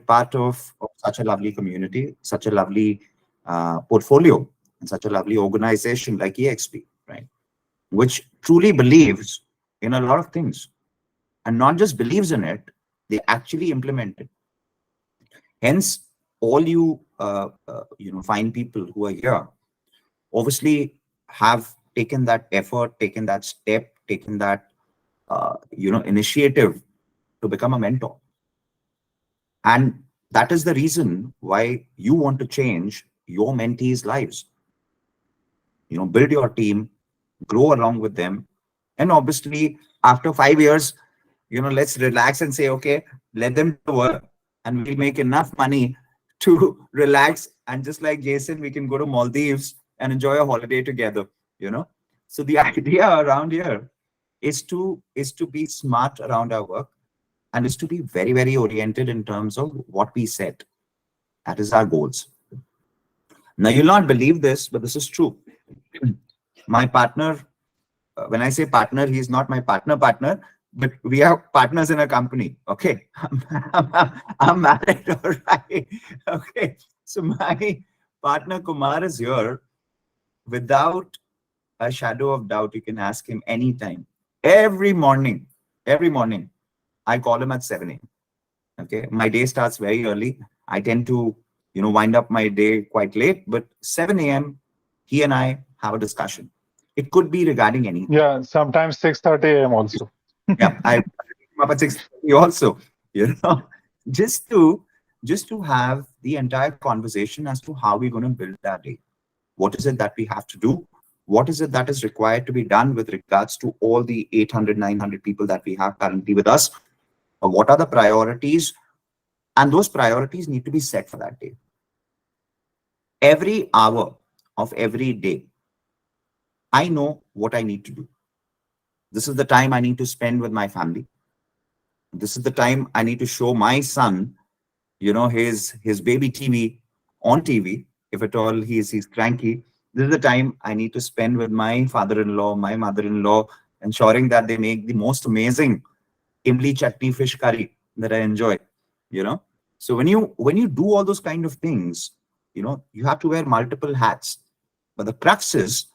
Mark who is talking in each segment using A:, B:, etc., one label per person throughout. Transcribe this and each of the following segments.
A: part of such a lovely community, such a lovely portfolio, and such a lovely organization like EXP, right? Which truly believes in a lot of things, and not just believes in it, they actually implement it. Hence, all find people who are here obviously have taken that effort, taken that step, taken that initiative to become a mentor. And that is the reason why you want to change your mentees' lives. Build your team, grow along with them. And obviously, after 5 years, let's relax and say, okay, let them do the work and we'll make enough money to relax. And just like Jason, we can go to Maldives and enjoy a holiday together. So the idea around here is to be smart around our work, and is to be very, very oriented in terms of what we set. That is our goals. Now, you'll not believe this, but this is true. My partner, when I say partner, he's not my partner, but we are partners in a company. Okay. I'm married, all right. Okay. So my partner Kumar is here. Without a shadow of doubt, you can ask him anytime. Every morning, I call him at 7 a.m. Okay. My day starts very early. I tend to, wind up my day quite late, but 7 a.m., he and I have a discussion. It could be regarding anything.
B: Yeah, sometimes 6:30 a.m. also.
A: Yeah, I pick him up at 6:30 also, just to have the entire conversation as to how we're going to build that day. What is it that we have to do? What is it that is required to be done with regards to all the 800, 900 people that we have currently with us? What are the priorities? And those priorities need to be set for that day. Every hour of every day, I know what I need to do. This is the time I need to spend with my family. This is the time I need to show my son, his baby TV on TV. If at all he's cranky, this is the time I need to spend with my father-in-law, my mother-in-law, ensuring that they make the most amazing imli chutney fish curry that I enjoy. So when you do all those kind of things, you have to wear multiple hats. But the crux is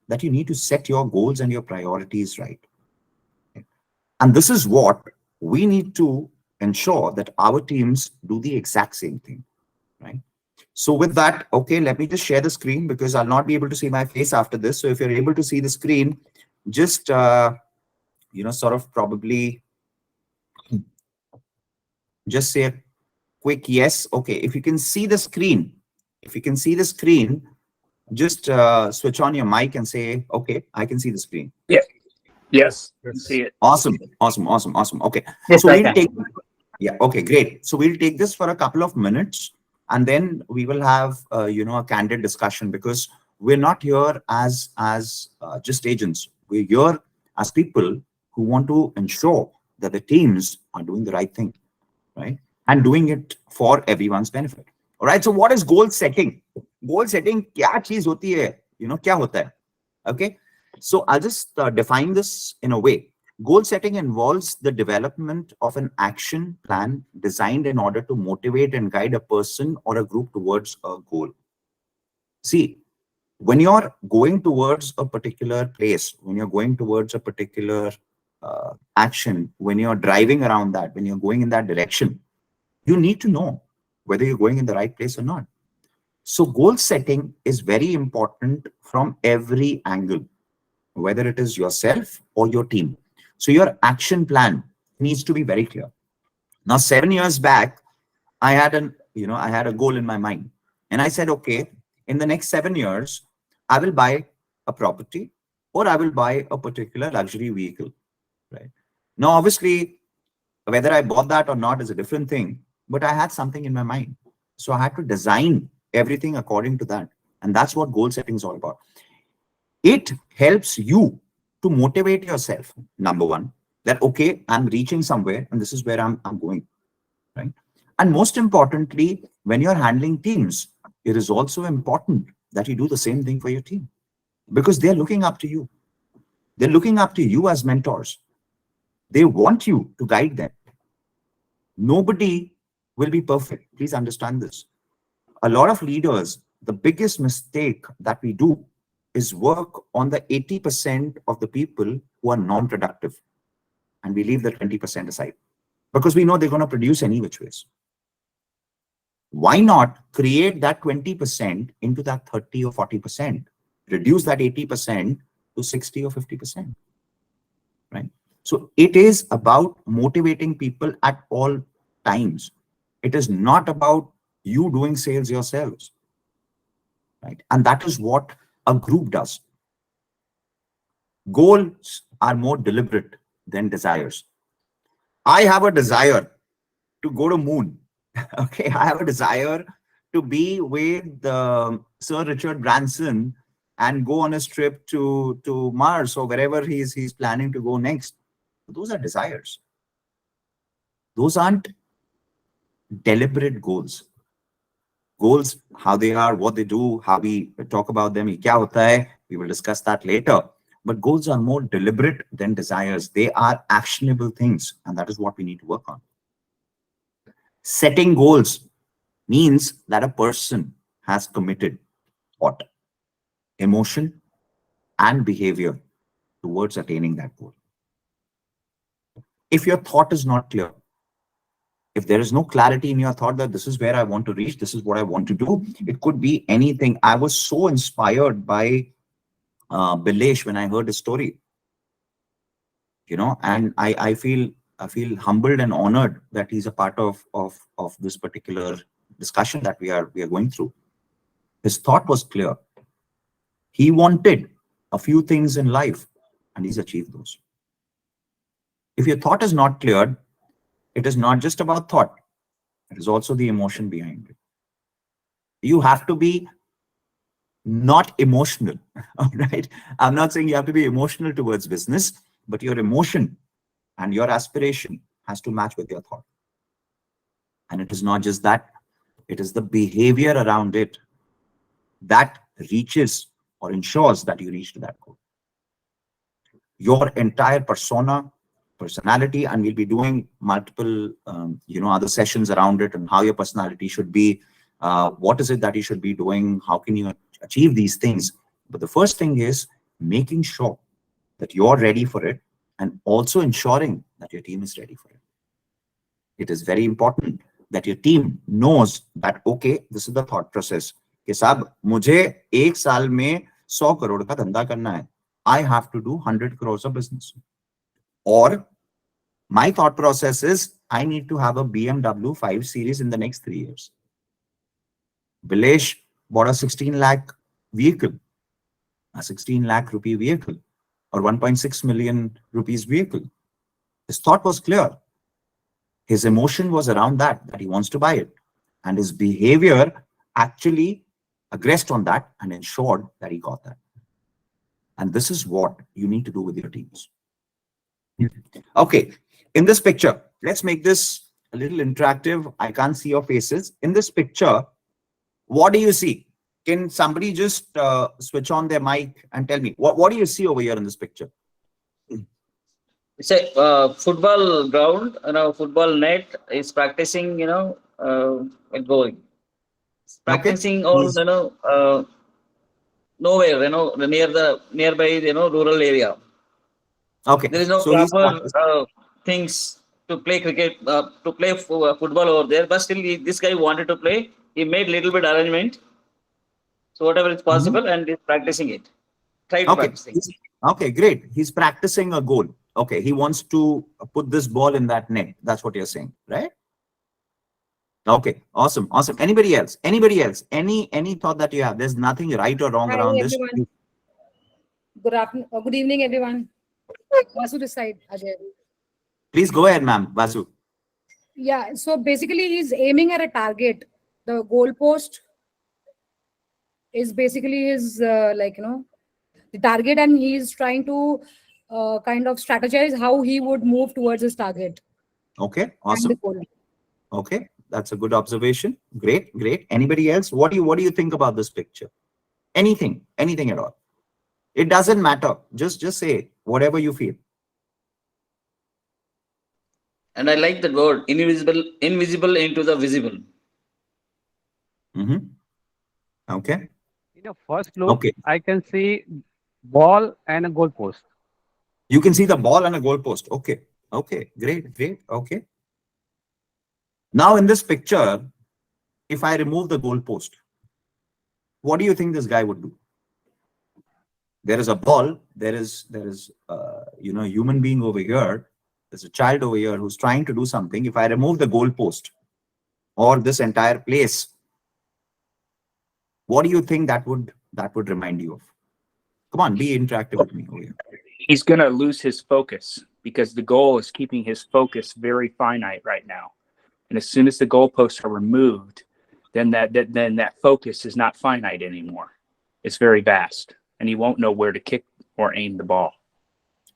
A: that you need to set your goals and your priorities right. And this is what we need to ensure that our teams do the exact same thing, right? So with that, okay, let me just share the screen because I'll not be able to see my face after this. So if you're able to see the screen, just, sort of probably just say a quick yes. Okay, if you can see the screen, just switch on your mic and say, okay, I can see the screen.
C: Yeah. Yes.
B: Yes.
C: See it.
A: Awesome. Okay.
C: Yes,
A: So
C: I
A: we'll
C: can.
A: yeah, okay, great. So we'll take this for a couple of minutes and then we will have, a candid discussion, because we're not here as just agents. We're here as people who want to ensure that the teams are doing the right thing, right? And doing it for everyone's benefit. All right. So what is goal setting? Goal setting, kya cheez hoti hai? Kya hota hai? Okay. So I'll just define this in a way. Goal setting involves the development of an action plan designed in order to motivate and guide a person or a group towards a goal. See, when you're going towards a particular place, when you're going towards a particular action, when you're driving around that, when you're going in that direction, you need to know whether you're going in the right place or not. So goal setting is very important from every angle, whether it is yourself or your team. So your action plan needs to be very clear. Now, 7 years back, I had a goal in my mind, and I said, okay, in the next 7 years, I will buy a property or I will buy a particular luxury vehicle, right? Now, obviously, whether I bought that or not is a different thing, but I had something in my mind. So I had to design everything according to that. And that's what goal setting is all about. It helps you to motivate yourself, number one, that, okay, I'm reaching somewhere and this is where I'm going, right? And most importantly, when you're handling teams, it is also important that you do the same thing for your team, because they're looking up to you. They're looking up to you as mentors. They want you to guide them. Nobody will be perfect. Please understand this. A lot of leaders, the biggest mistake that we do is work on the 80% of the people who are non-productive, and we leave the 20% aside because we know they're going to produce any which ways. Why not create that 20% into that 30 or 40%, reduce that 80% to 60 or 50%, right? So it is about motivating people at all times. It is not about you doing sales yourselves, right? And that is what a group does. Goals are more deliberate than desires. I have a desire to go to moon. Okay, I have a desire to be with Sir Richard Branson and go on a trip to Mars or wherever he's planning to go next. Those are desires. Those aren't deliberate goals. Goals, how they are, what they do, how we talk about them, ye kya hota hai, we will discuss that later. But goals are more deliberate than desires. They are actionable things, and that is what we need to work on. Setting goals means that a person has committed thought, emotion, and behavior towards attaining that goal. If your thought is not clear, if there is no clarity in your thought that this is where I want to reach, this is what I want to do, it could be anything. I was so inspired by Bilesh when I heard his story, and I feel humbled and honored that he's a part of this particular discussion that we are going through. His thought was clear. He wanted a few things in life, and he's achieved those. If your thought is not cleared, it is not just about thought. It is also the emotion behind it. You have to be not emotional, all right? I'm not saying you have to be emotional towards business, but your emotion and your aspiration has to match with your thought. And it is not just that, it is the behavior around it that reaches or ensures that you reach to that goal. Your entire personality, and we'll be doing multiple other sessions around it and how your personality should be, what is it that you should be doing, how can you achieve these things. But the first thing is making sure that you're ready for it, and also ensuring that your team is ready for it. It is very important that your team knows that, okay, this is the thought process कि साहब मुझे एक साल में 100 करोड़ का धंधा करना है. I have to do 100 crores of business. Or my thought process is I need to have a BMW 5 Series in the next 3 years. Bilesh bought a 16 lakh vehicle, a 16 lakh rupee vehicle, or 1.6 million rupees vehicle. His thought was clear. His emotion was around that he wants to buy it. And his behavior actually aggressed on that and ensured that he got that. And this is what you need to do with your teams. Okay, in this picture, let's make this a little interactive. I can't see your faces. In this picture, what do you see? Can somebody just switch on their mic and tell me, what do you see over here in this picture?
D: It's a football ground, football net is practicing, going. Practicing
A: Okay.
D: all, nowhere, nearby, rural area.
A: Okay.
D: There is no
A: So he's
D: proper things to play cricket, to play football over there. But still, this guy wanted to play. He made little bit arrangement. So whatever is possible, and he's practicing it. Try to practicing.
A: Okay, great. He's practicing a goal. Okay, he wants to put this ball in that net. That's what you're saying, right? Okay, awesome. Anybody else? Any thought that you have? There's nothing right or wrong around this.
E: Everyone. Good afternoon. Good evening, everyone. Vasu this side, Ajay.
A: Please go ahead, ma'am. Vasu.
E: Yeah, so basically he's aiming at a target. The goalpost is basically his, the target, and he's trying to kind of strategize how he would move towards his target.
A: Okay,
E: And the
A: awesome.
E: goal.
A: Okay, that's a good observation. Great. Anybody else? What do you think about this picture? Anything at all? It doesn't matter. Just say whatever you feel.
D: And I like the word invisible into the visible.
A: Okay.
F: In a first look,
A: Okay.
F: I can see ball and a goalpost.
A: You can see the ball and a goalpost. Okay. Okay. Great. Great. Okay. Now in this picture, if I remove the goalpost, what do you think this guy would do? There is a ball. There is a human being over here. There's a child over here who's trying to do something. If I remove the goalpost or this entire place, what do you think that would remind you of? Come on, be interactive with me over here.
C: He's going to lose his focus because the goal is keeping his focus very finite right now. And as soon as the goalposts are removed, then that focus is not finite anymore. It's very vast, and he won't know where to kick or aim the ball.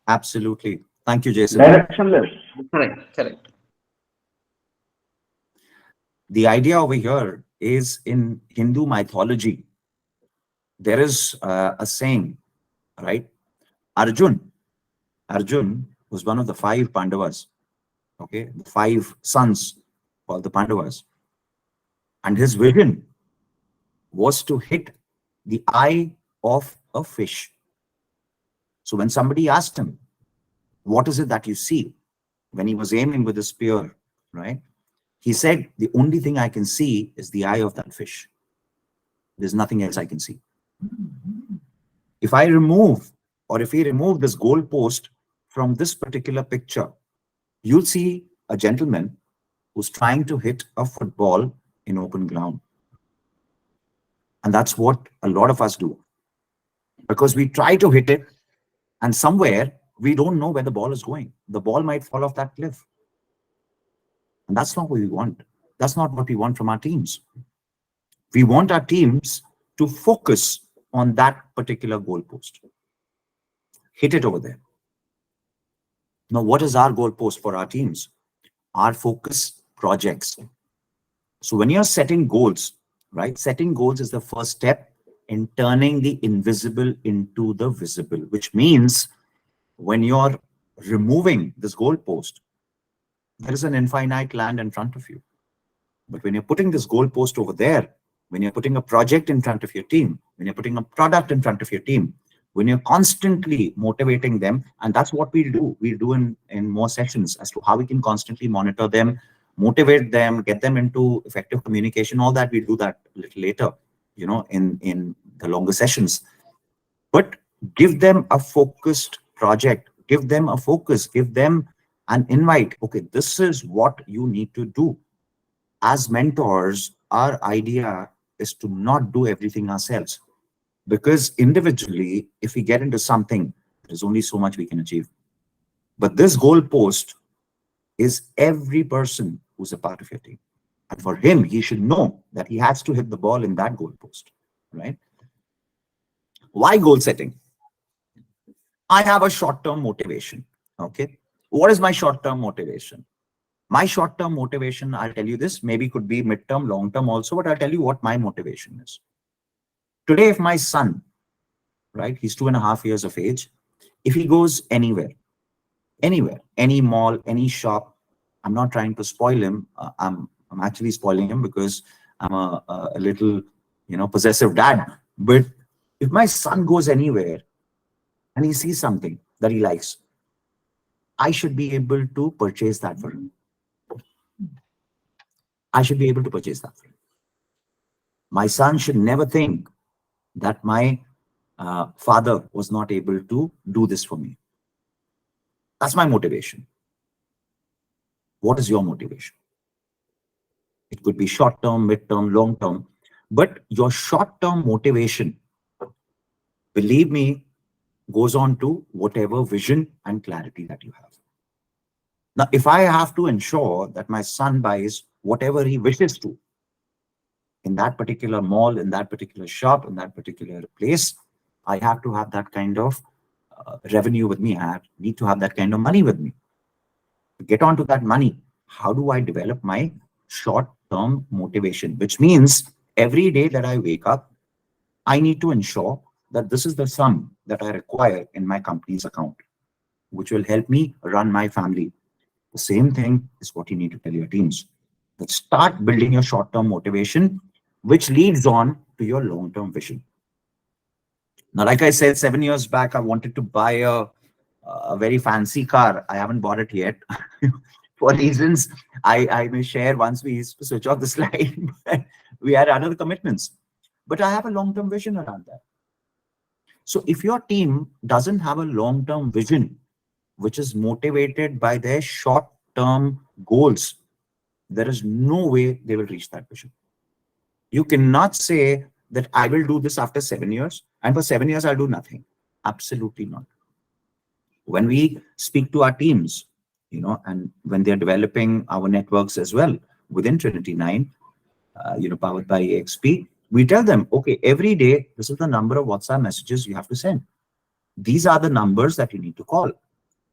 A: Absolutely. Thank you, Jason.
C: Directionless.
D: Correct.
A: The idea over here is in Hindu mythology. There is a saying, right? Arjun was one of the 5 Pandavas. Okay, the 5 sons called the Pandavas. And his vision was to hit the eye of a fish. So when somebody asked him, what is it that you see? When he was aiming with a spear, right? He said, the only thing I can see is the eye of that fish. There's nothing else I can see. If we remove this goalpost from this particular picture, you'll see a gentleman who's trying to hit a football in open ground. And that's what a lot of us do. Because we try to hit it, and somewhere we don't know where the ball is going. The ball might fall off that cliff. And that's not what we want. That's not what we want from our teams. We want our teams to focus on that particular goalpost. Hit it over there. Now, what is our goalpost for our teams? Our focus projects. So when you're setting goals, right? Setting goals is the first step in turning the invisible into the visible, which means when you're removing this goalpost, there is an infinite land in front of you. But when you're putting this goalpost over there, when you're putting a project in front of your team, when you're putting a product in front of your team, when you're constantly motivating them, and that's what we do in more sessions as to how we can constantly monitor them, motivate them, get them into effective communication, all that. We do that a little later, in the longer sessions. But give them a focused project, give them a focus, give them an invite. Okay, this is what you need to do. As mentors, our idea is to not do everything ourselves. Because individually, if we get into something, there's only so much we can achieve. But this goalpost is every person who's a part of your team. And for him, he should know that he has to hit the ball in that goalpost, right? Why goal setting? I have a short-term motivation, okay? What is my short-term motivation? My short-term motivation, I'll tell you this, maybe could be mid-term, long-term also, but I'll tell you what my motivation is. Today, if my son, right, he's 2.5 years of age, if he goes anywhere, any mall, any shop, I'm not trying to spoil him. I'm actually spoiling him because I'm a little, possessive dad. But if my son goes anywhere and he sees something that he likes, I should be able to purchase that for him. I should be able to purchase that for him. My son should never think that my father was not able to do this for me. That's my motivation. What is your motivation? It could be short-term, mid-term, long-term. But your short-term motivation, believe me, goes on to whatever vision and clarity that you have. Now, if I have to ensure that my son buys whatever he wishes to in that particular mall, in that particular shop, in that particular place, I have to have that kind of revenue with me. I need to have that kind of money with me. To get onto that money, how do I develop my short-term motivation? Which means every day that I wake up, I need to ensure that this is the sum that I require in my company's account, which will help me run my family, The same thing is what you need to tell your teams. That start building your short-term motivation, which leads on to your long-term vision. Now, like I said, 7 years back, I wanted to buy a very fancy car. I haven't bought it yet for reasons I may share once we switch off the slide. We had other commitments, but I have a long-term vision around that. So if your team doesn't have a long-term vision, which is motivated by their short-term goals, there is no way they will reach that vision. You cannot say that I will do this after 7 years, and for 7 years I'll do nothing. Absolutely not. When we speak to our teams, and when they're developing our networks as well within Trinity 9, powered by EXP, we tell them, okay, every day, this is the number of WhatsApp messages you have to send. These are the numbers that you need to call.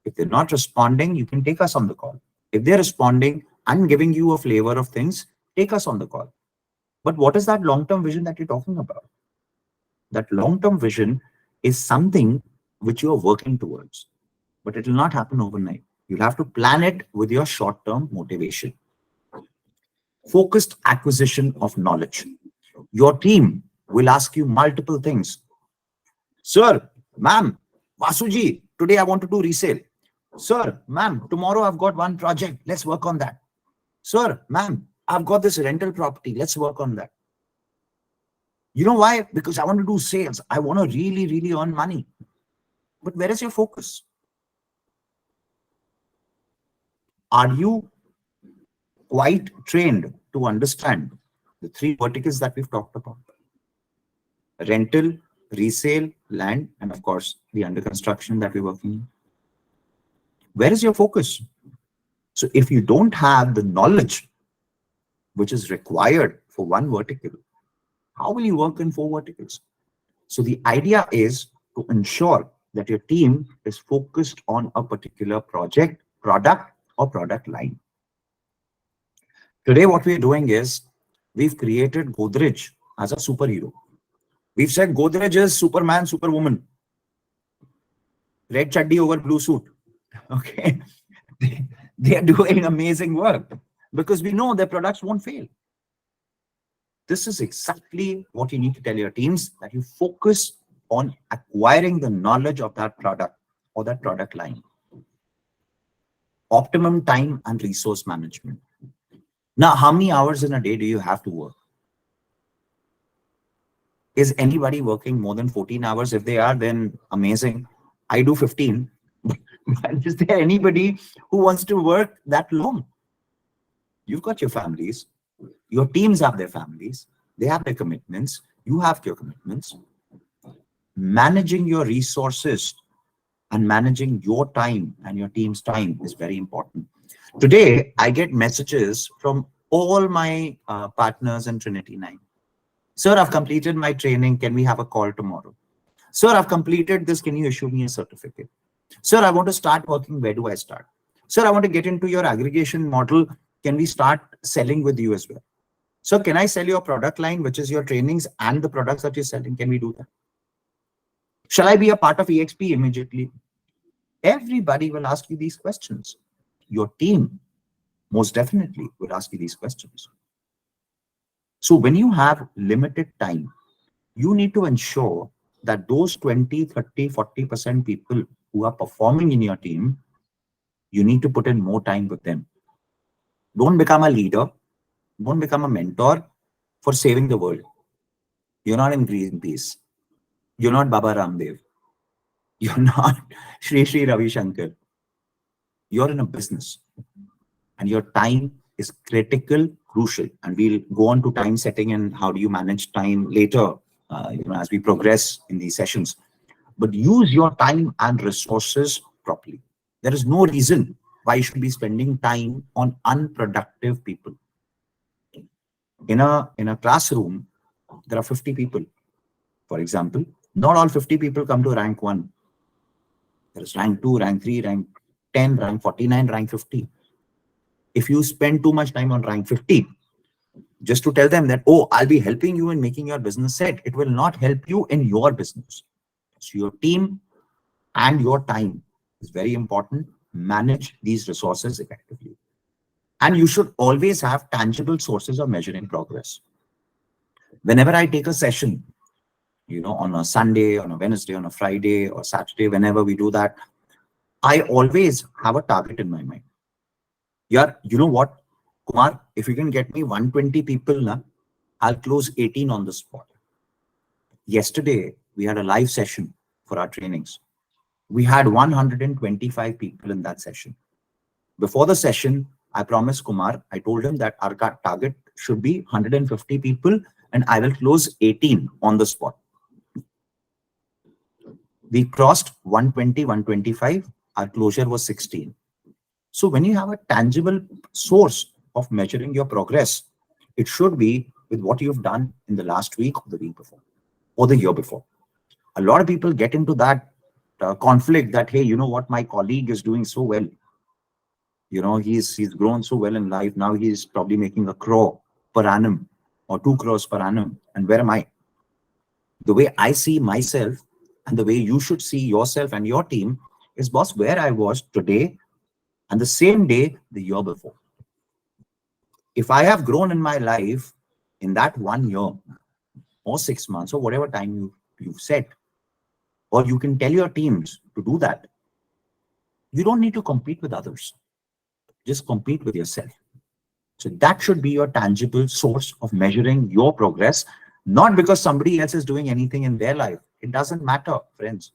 A: If they're not responding, you can take us on the call. If they're responding and giving you a flavor of things, take us on the call. But what is that long-term vision that you're talking about? That long-term vision is something which you are working towards, but it will not happen overnight. You'll have to plan it with your short-term motivation. Focused acquisition of knowledge. Your team will ask you multiple things. Sir, ma'am, Vasuji, today I want to do resale. Sir, ma'am, tomorrow I've got one project. Let's work on that. Sir, ma'am, I've got this rental property. Let's work on that. You know why? Because I want to do sales. I want to really, really earn money. But where is your focus? Are you quite trained to understand the three verticals that we've talked about? Rental, resale, land, and of course, the under construction that we're working in. Where is your focus? So if you don't have the knowledge which is required for one vertical, how will you work in 4 verticals? So the idea is to ensure that your team is focused on a particular project, product, or product line. Today, what we're doing is we've created Godrej as a superhero. We've said Godrej is Superman, Superwoman. Red chaddi over blue suit. Okay. They are doing amazing work because we know their products won't fail. This is exactly what you need to tell your teams, that you focus on acquiring the knowledge of that product or that product line. Optimum time and resource management. Now, how many hours in a day do you have to work? Is anybody working more than 14 hours? If they are, then amazing. I do 15. But is there anybody who wants to work that long? You've got your families. Your teams have their families. They have their commitments. You have your commitments. Managing your resources and managing your time and your team's time is very important. Today, I get messages from all my partners in Trinity 9. Sir, I've completed my training. Can we have a call tomorrow? Sir, I've completed this. Can you issue me a certificate? Sir, I want to start working. Where do I start? Sir, I want to get into your aggregation model. Can we start selling with you as well? So can I sell your product line, which is your trainings and the products that you're selling? Can we do that? Shall I be a part of EXP immediately? Everybody will ask you these questions. Your team most definitely will ask you these questions. So when you have limited time, you need to ensure that those 20, 30, 40% people who are performing in your team, you need to put in more time with them. Don't become a leader. Don't become a mentor for saving the world. You're not in Greenpeace. You're not Baba Ramdev. You're not Shri Shri Ravi Shankar. You're in a business. And your time is critical, crucial. And we'll go on to time setting and how do you manage time later, as we progress in these sessions. But use your time and resources properly. There is no reason why you should be spending time on unproductive people. In a classroom, there are 50 people. For example, not all 50 people come to rank 1. There is rank 2, rank 3, rank 10, rank 49, rank 50. If you spend too much time on rank 50, just to tell them that, oh, I'll be helping you in making your business set, it will not help you in your business. So your team and your time is very important. manage these resources effectively. And you should always have tangible sources of measuring progress. Whenever I take a session, on a Sunday, on a Wednesday, on a Friday or Saturday, whenever we do that, I always have a target in my mind. Yeah, you know what, Kumar, if you can get me 120 people, na, I'll close 18 on the spot. Yesterday, we had a live session for our trainings. We had 125 people in that session. Before the session, I promised Kumar, I told him that our target should be 150 people and I will close 18 on the spot. We crossed 120, 125. Our closure was 16. So when you have a tangible source of measuring your progress, it should be with what you've done in the last week or the week before or the year before. A lot of people get into that conflict that, hey, you know what, my colleague is doing so well. He's grown so well in life. Now he's probably making 1 crore per annum or 2 crores per annum. And where am I? The way I see myself and the way you should see yourself and your team is, boss, where I was today and the same day the year before. If I have grown in my life in that 1 year or 6 months or whatever time you've set, or you can tell your teams to do that, you don't need to compete with others. Just compete with yourself. So that should be your tangible source of measuring your progress, not because somebody else is doing anything in their life. It doesn't matter, friends.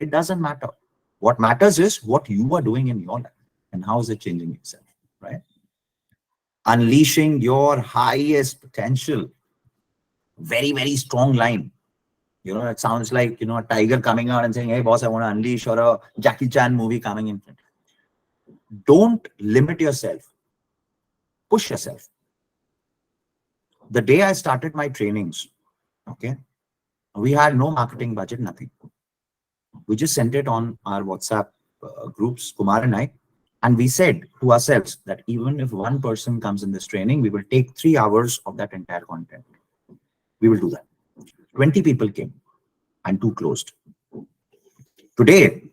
A: It doesn't matter. What matters is what you are doing in your life and how is it changing yourself, right? Unleashing your highest potential. Very, very strong line. It sounds like, a tiger coming out and saying, hey, boss, I want to unleash, or a Jackie Chan movie coming in. Don't limit yourself. Push yourself. The day I started my trainings, okay, we had no marketing budget, nothing. We just sent it on our WhatsApp groups, Kumar and I, and we said to ourselves that even if one person comes in this training, we will take 3 hours of that entire content. We will do that. 20 people came and 2 closed. Today,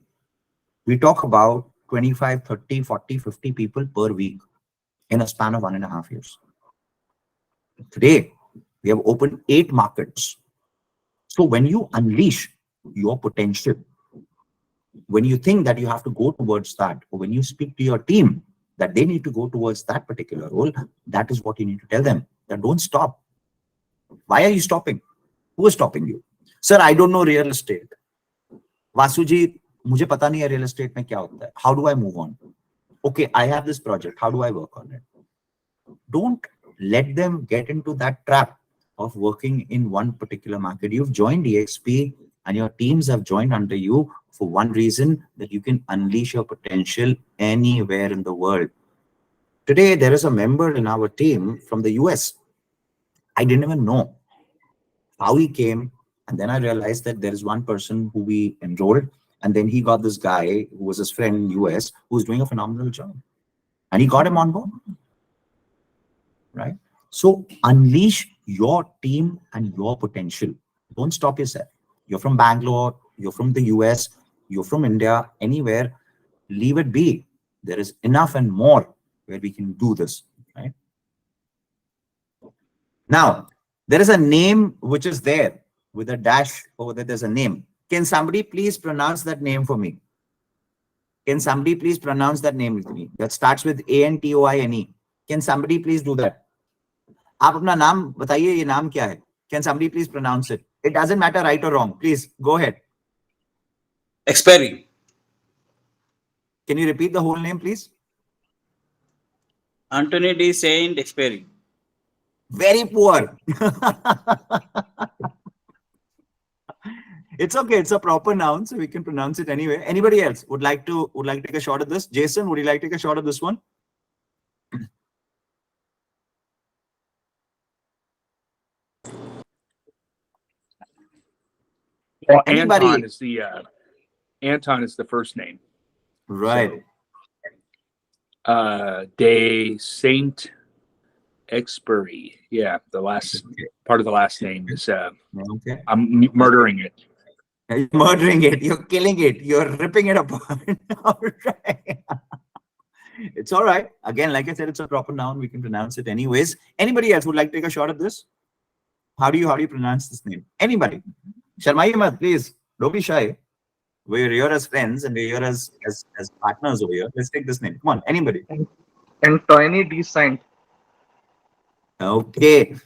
A: we talk about 25, 30, 40, 50 people per week in a span of 1.5 years. Today, we have opened 8 markets. So when you unleash your potential, when you think that you have to go towards that, or when you speak to your team that they need to go towards that particular role, that is what you need to tell them, that don't stop. Why are you stopping? Who is stopping you? Sir, I don't know real estate. Vasuji, मुझे पता नहीं है real estate में क्या होता है. How do I move on? Okay, I have this project. How do I work on it? Don't let them get into that trap of working in one particular market. You've joined EXP and your teams have joined under you for one reason, that you can unleash your potential anywhere in the world. Today, there is a member in our team from the US. I didn't even know how he came. And then I realized that there is one person who we enrolled. And then he got this guy who was his friend in US who's doing a phenomenal job. And he got him on board. Right? So unleash your team and your potential. Don't stop yourself. You're from Bangalore, you're from the US, you're from India, anywhere, leave it be. There is enough and more where we can do this, right? Now, there is a name which is there with a dash over there. There's a name. Can somebody please pronounce that name for me? Can somebody please pronounce that name with me? That starts with A-N-T-O-I-N-E. Can somebody please do that? आप अपना नाम बताइए, ये नाम क्या है? Can somebody please pronounce it? It doesn't matter right or wrong. Please go ahead.
D: Expiry.
A: Can you repeat the whole name, please?
D: Anthony D. Saint Expiry.
A: Very poor. It's okay. It's a proper noun, so we can pronounce it anyway. Anybody else would like to take a shot at this? Jason, would you like to take a shot at this one?
C: Well,
A: Anybody?
C: Anton is the first name.
A: Right.
C: De Saint Expiry. Yeah, the last part of the last name is
A: Okay.
C: I'm murdering it.
A: You're murdering it. You're killing it. You're ripping it apart. All right. It's all right. Again, like I said, it's a proper noun. We can pronounce it anyways. Anybody else would like to take a shot at this? How do you pronounce this name? Anybody? Sharmaiye mat, please. Don't be shy. We're here as friends and we're here as partners over here. Let's take this name. Come on, anybody.
G: Antoine Descent.
A: Okay.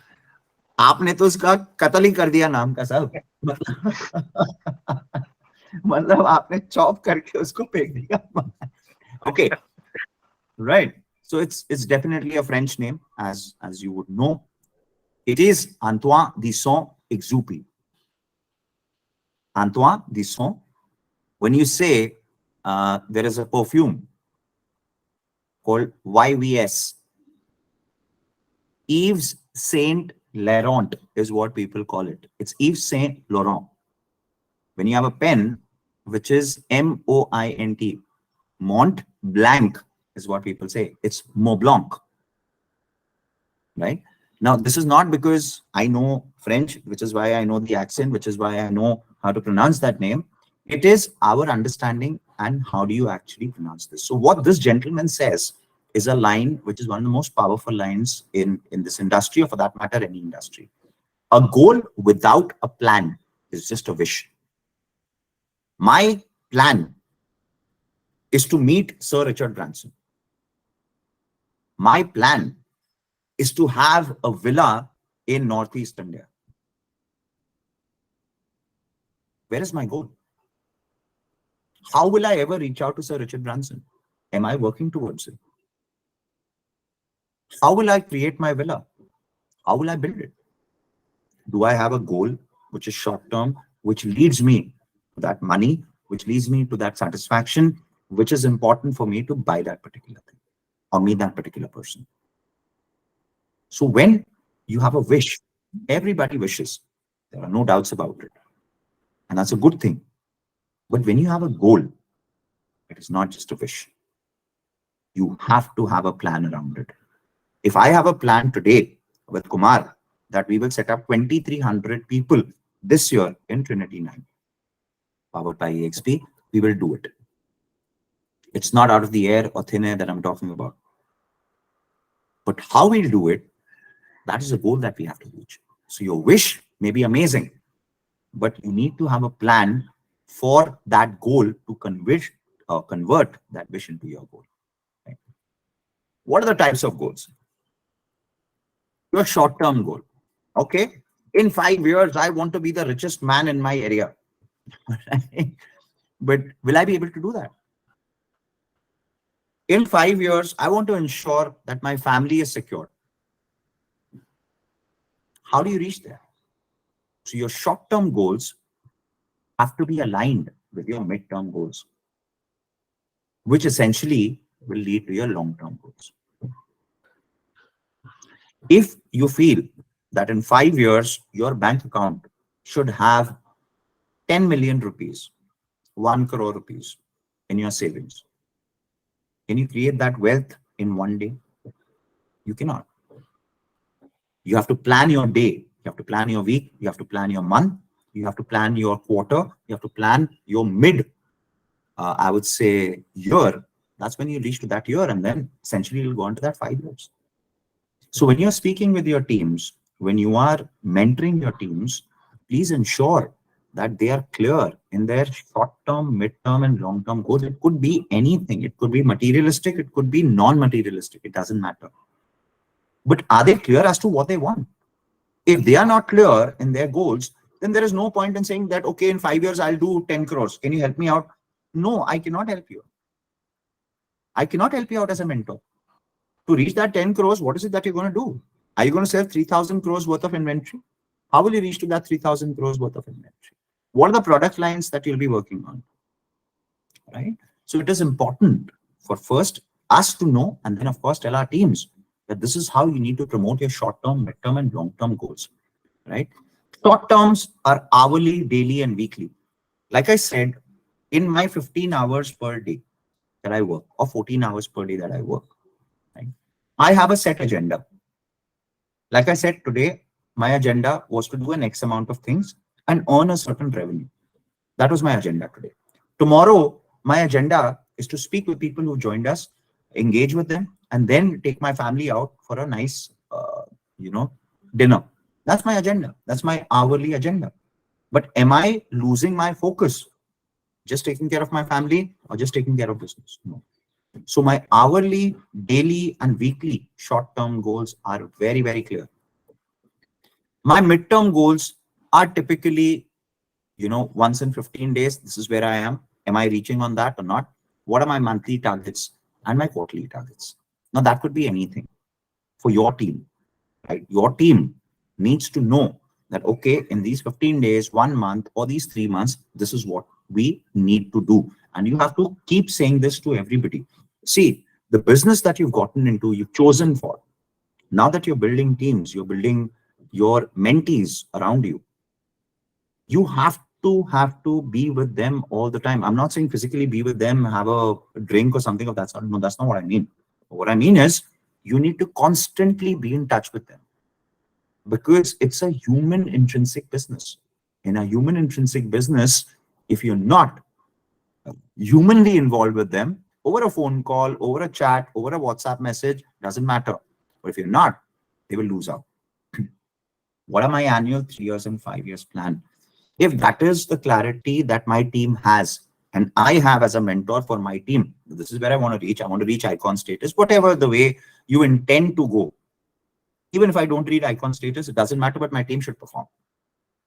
A: आपने तो उसका कत्ल ही कर दिया नाम का साहब. मतलब आपने चॉप करके उसको फेंक दिया. Okay. Right. So it's definitely a French name, as you would know. It is Antoine de Saint-Exupéry. Antoine de Saint. When you say there is a perfume called YVS, Yves Saint Laurent is what people call it. It's Yves Saint Laurent. When you have a pen, which is MOINT, Mont Blanc is what people say. It's Mont Blanc. Right? Now, this is not because I know French, which is why I know the accent, which is why I know how to pronounce that name. It is our understanding and how do you actually pronounce this. So what this gentleman says is a line which is one of the most powerful lines in this industry, or for that matter, any industry. A goal without a plan is just a wish. My plan is to meet Sir Richard Branson. My plan is to have a villa in Northeast India. Where is my goal? How will I ever reach out to Sir Richard Branson? Am I working towards it? How will I create my villa? How will I build it? Do I have a goal which is short term, which leads me to that money, which leads me to that satisfaction, which is important for me to buy that particular thing or meet that particular person? So when you have a wish, everybody wishes. There are no doubts about it. And that's a good thing. But when you have a goal, it is not just a wish. You have to have a plan around it. If I have a plan today with Kumar that we will set up 2,300 people this year in Trinity 9, powered by EXP, we will do it. It's not out of the air or thin air that I'm talking about. But how we'll do it, that is a goal that we have to reach. So your wish may be amazing, but you need to have a plan for that goal to convert that wish into your goal. Right? What are the types of goals? Your short-term goal. Okay, in 5 years, I want to be the richest man in my area. But will I be able to do that? In 5 years, I want to ensure that my family is secure. How do you reach there? So your short-term goals have to be aligned with your mid-term goals, which essentially will lead to your long-term goals. If you feel that in 5 years, your bank account should have 10 million rupees, 1 crore rupees in your savings, can you create that wealth in one day? You cannot. You have to plan your day. You have to plan your week. You have to plan your month. You have to plan your quarter. You have to plan your I would say, year. That's when you reach to that year, and then essentially you'll go on to that 5 years. So when you're speaking with your teams, when you are mentoring your teams, please ensure that they are clear in their short-term, mid-term, and long-term goals. It could be anything. It could be materialistic. It could be non-materialistic. It doesn't matter. But are they clear as to what they want? If they are not clear in their goals, then there is no point in saying that, okay, in 5 years, I'll do 10 crores. Can you help me out? No, I cannot help you. I cannot help you out as a mentor. To reach that 10 crores, what is it that you're going to do? Are you going to sell 3,000 crores worth of inventory? How will you reach to that 3,000 crores worth of inventory? What are the product lines that you'll be working on? Right? So it is important for first us to know, and then of course tell our teams that this is how you need to promote your short-term, mid-term, and long-term goals. Right? Short terms are hourly, daily, and weekly. Like I said, in my 15 hours per day that I work, or 14 hours per day that I work, right? I have a set agenda. Like I said, today, my agenda was to do an X amount of things and earn a certain revenue. That was my agenda today. Tomorrow, my agenda is to speak with people who joined us, engage with them, and then take my family out for a nice, dinner. That's my agenda. That's my hourly agenda. But am I losing my focus? Just taking care of my family or just taking care of business? No. So my hourly, daily, and weekly short-term goals are very, very clear. My midterm goals are typically, once in 15 days, this is where I am. Am I reaching on that or not? What are my monthly targets and my quarterly targets? Now, that could be anything for your team, right? Your team needs to know that, okay, in these 15 days, 1 month, or these 3 months, this is what we need to do. And you have to keep saying this to everybody. See, the business that you've gotten into, you've chosen for. Now that you're building teams, you're building your mentees around you, you have to be with them all the time. I'm not saying physically be with them, have a drink or something of that sort. No, that's not what I mean. What I mean is you need to constantly be in touch with them, because it's a human intrinsic business. In a human intrinsic business, if you're not humanly involved with them over a phone call, over a chat, over a WhatsApp message, doesn't matter. But if you're not, they will lose out. What are my annual 3 years and 5 years plan? If that is the clarity that my team has, and I have as a mentor for my team, this is where I want to reach. I want to reach icon status, whatever the way you intend to go. Even if I don't reach icon status, it doesn't matter, but my team should perform,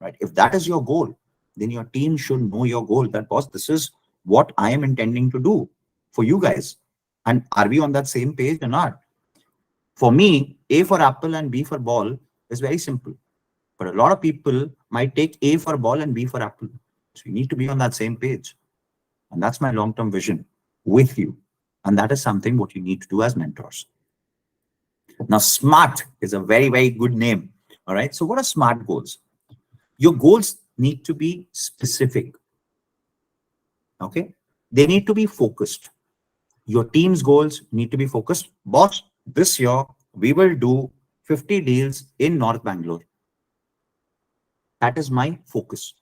A: right? If that is your goal, then your team should know your goal. That, boss, this is what I am intending to do for you guys. And are we on that same page or not? For me, A for apple and B for ball is very simple. But a lot of people might take A for ball and B for apple. So you need to be on that same page. And that's my long-term vision with you. And that is something what you need to do as mentors. Now, SMART is a very, very good name. All right. So what are SMART goals? Your goals need to be specific. Okay. They need to be focused. Your team's goals need to be focused. Boss, this year we will do 50 deals in North Bangalore. That is my focus.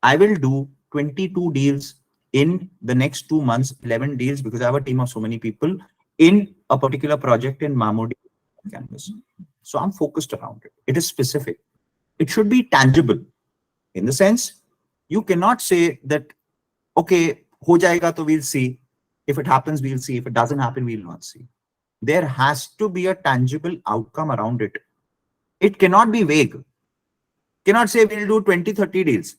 A: I will do 22 deals in the next 2 months, 11 deals, because I have a team of so many people in a particular project in Mamodi campus. So I'm focused around it. It is specific. It should be tangible, in the sense you cannot say that, okay, ho jayega to we'll see. If it happens, we'll see. If it doesn't happen, we'll not see. There has to be a tangible outcome around it. It cannot be vague. Cannot say we'll do 20, 30 deals.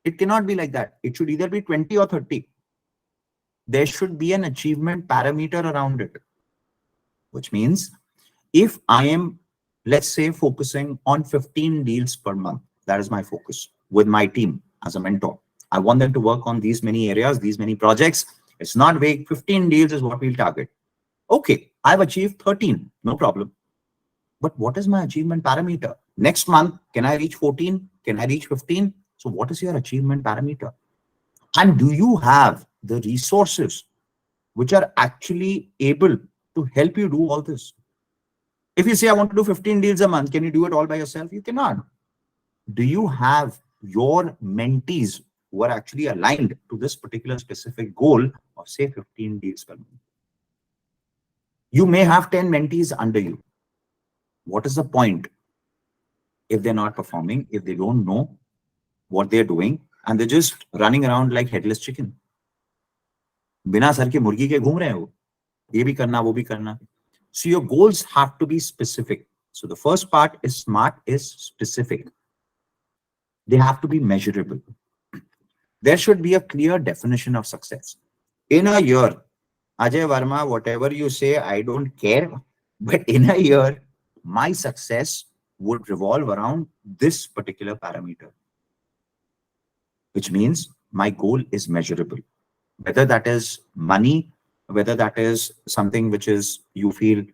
A: It cannot be like that. It should either be 20 or 30. There should be an achievement parameter around it, which means if I am, let's say, focusing on 15 deals per month, that is my focus with my team as a mentor. I want them to work on these many areas, these many projects. It's not vague. 15 deals is what we'll target. Okay, I've achieved 13, no problem. But what is my achievement parameter? Next month, can I reach 14? Can I reach 15? So what is your achievement parameter? And do you have the resources which are actually able to help you do all this? If you say, I want to do 15 deals a month, can you do it all by yourself? You cannot. Do you have your mentees who are actually aligned to this particular specific goal of, say, 15 deals per month? You may have 10 mentees under you. What is the point if they're not performing, if they don't know what they're doing, and they're just running around like headless chicken? बिना sir के मुर्गी के घूम रहे हैं वो, ये भी करना, वो भी करना. So your goals have to be specific. So the first part is SMART is specific. They have to be measurable. There should be a clear definition of success. In a year, Ajay, Varma, whatever you say, I don't care. But in a year, my success would revolve around this particular parameter, which means my goal is measurable. Whether that is money, whether that is something which is, you feel,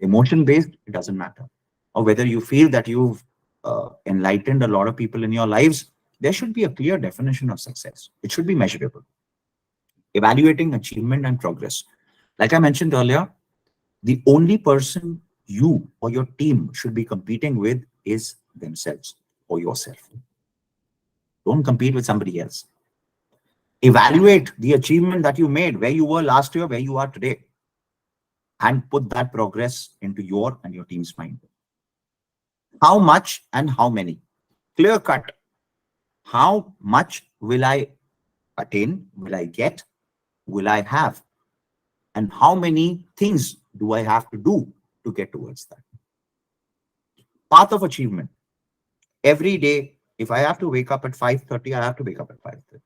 A: emotion based, it doesn't matter. Or whether you feel that you've enlightened a lot of people in your lives, there should be a clear definition of success. It should be measurable. Evaluating achievement and progress. Like I mentioned earlier, the only person you or your team should be competing with is themselves or yourself. Don't compete with somebody else. Evaluate the achievement that you made, where you were last year, where you are today, and put that progress into your and your team's mind. How much and how many? Clear cut. How much will I attain? Will I get? Will I have? And how many things do I have to do to get towards that? Path of achievement. Every day, if I have to wake up at 5:30, I have to wake up at 5:30.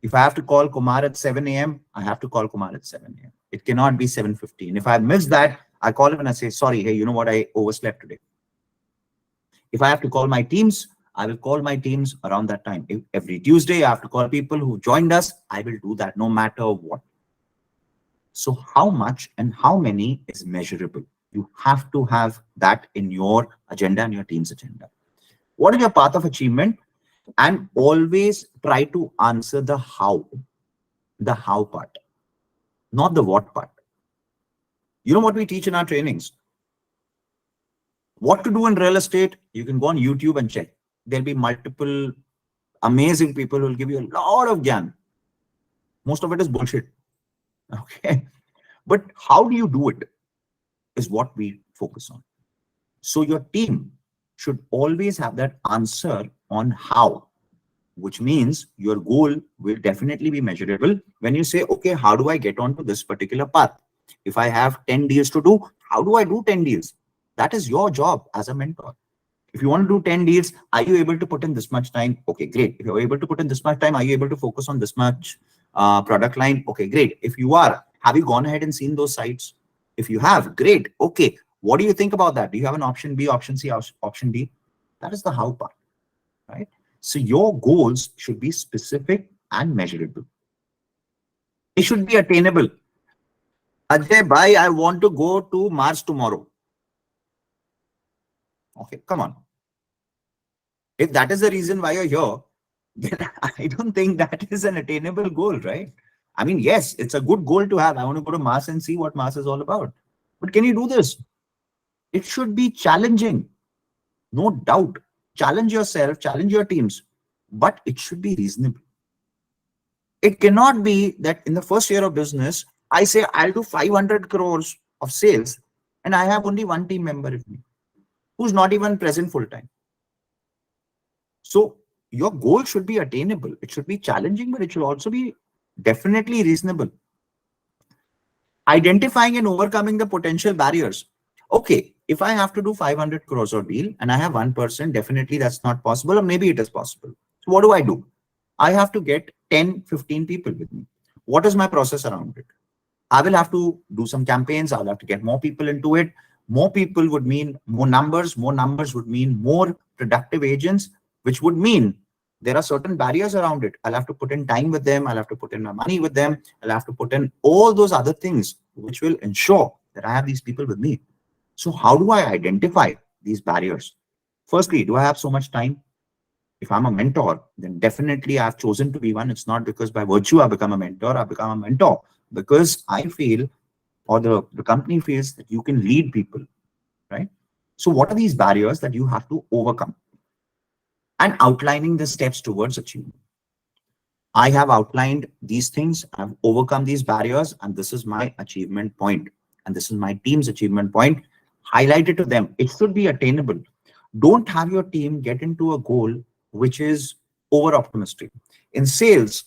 A: If I have to call Kumar at 7 a.m., I have to call Kumar at 7 a.m. It cannot be 7:15. If I miss that, I call him and I say, sorry, hey, you know what? I overslept today. If I have to call my teams, I will call my teams around that time. If every Tuesday, I have to call people who joined us, I will do that no matter what. So how much and how many is measurable? You have to have that in your agenda and your team's agenda. What is your path of achievement? And always try to answer the how part, not the what part. You know what we teach in our trainings? What to do in real estate, you can go on YouTube and check. There'll be multiple amazing people who will give you a lot of gyan. Most of it is bullshit. Okay. But how do you do it is what we focus on. So your team should always have that answer on how, which means your goal will definitely be measurable. When you say, okay, how do I get onto this particular path? If I have 10 deals to do, how do I do 10 deals? That is your job as a mentor. If you want to do 10 deals, are you able to put in this much time? Okay, great. If you're able to put in this much time, are you able to focus on this much product line? Okay, great. If you are, have you gone ahead and seen those sites? If you have, great. Okay, what do you think about that? Do you have an option B, option C, option D? That is the how part, right? So your goals should be specific and measurable. They should be attainable. Ajay, bhai, I want to go to Mars tomorrow. Okay, come on. If that is the reason why you're here, then I don't think that is an attainable goal, right? I mean, yes, it's a good goal to have. I want to go to Mars and see what Mars is all about. But can you do this? It should be challenging. No doubt. Challenge yourself, challenge your teams, but it should be reasonable. It cannot be that in the first year of business, I say I'll do 500 crores of sales and I have only one team member with me who's not even present full time. So your goal should be attainable. It should be challenging, but it should also be definitely reasonable. Identifying and overcoming the potential barriers. Okay, if I have to do 500 crores or deal and I have one person, definitely that's not possible, or maybe it is possible. So what do? I have to get 10, 15 people with me. What is my process around it? I will have to do some campaigns. I'll have to get more people into it. More people would mean more numbers. More numbers would mean more productive agents, which would mean there are certain barriers around it. I'll have to put in time with them. I'll have to put in my money with them. I'll have to put in all those other things, which will ensure that I have these people with me. So how do I identify these barriers? Firstly, do I have so much time? If I'm a mentor, then definitely I've chosen to be one. It's not because by virtue I become a mentor. I become a mentor because I feel, or the company feels, that you can lead people, right? So what are these barriers that you have to overcome? And outlining the steps towards achievement. I have outlined these things. I've overcome these barriers, and this is my achievement point. And this is my team's achievement point. Highlight it to them. It should be attainable. Don't have your team get into a goal which is over optimistic. In sales,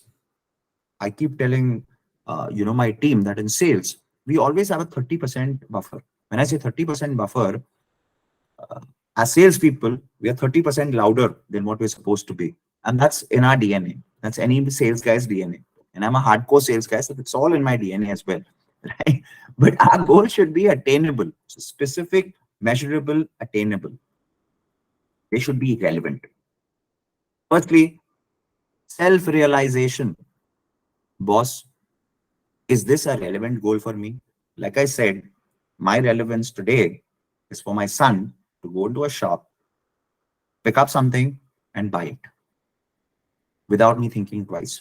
A: I keep telling my team that in sales, we always have a 30% buffer. When I say 30% buffer, as salespeople, we are 30% louder than what we're supposed to be. And that's in our DNA. That's any sales guy's DNA. And I'm a hardcore sales guy, so it's all in my DNA as well. Right? But our goal should be attainable. So specific, measurable, attainable. They should be relevant. Firstly, self-realization. Boss, is this a relevant goal for me? Like I said, my relevance today is for my son to go into a shop, pick up something and buy it without me thinking twice.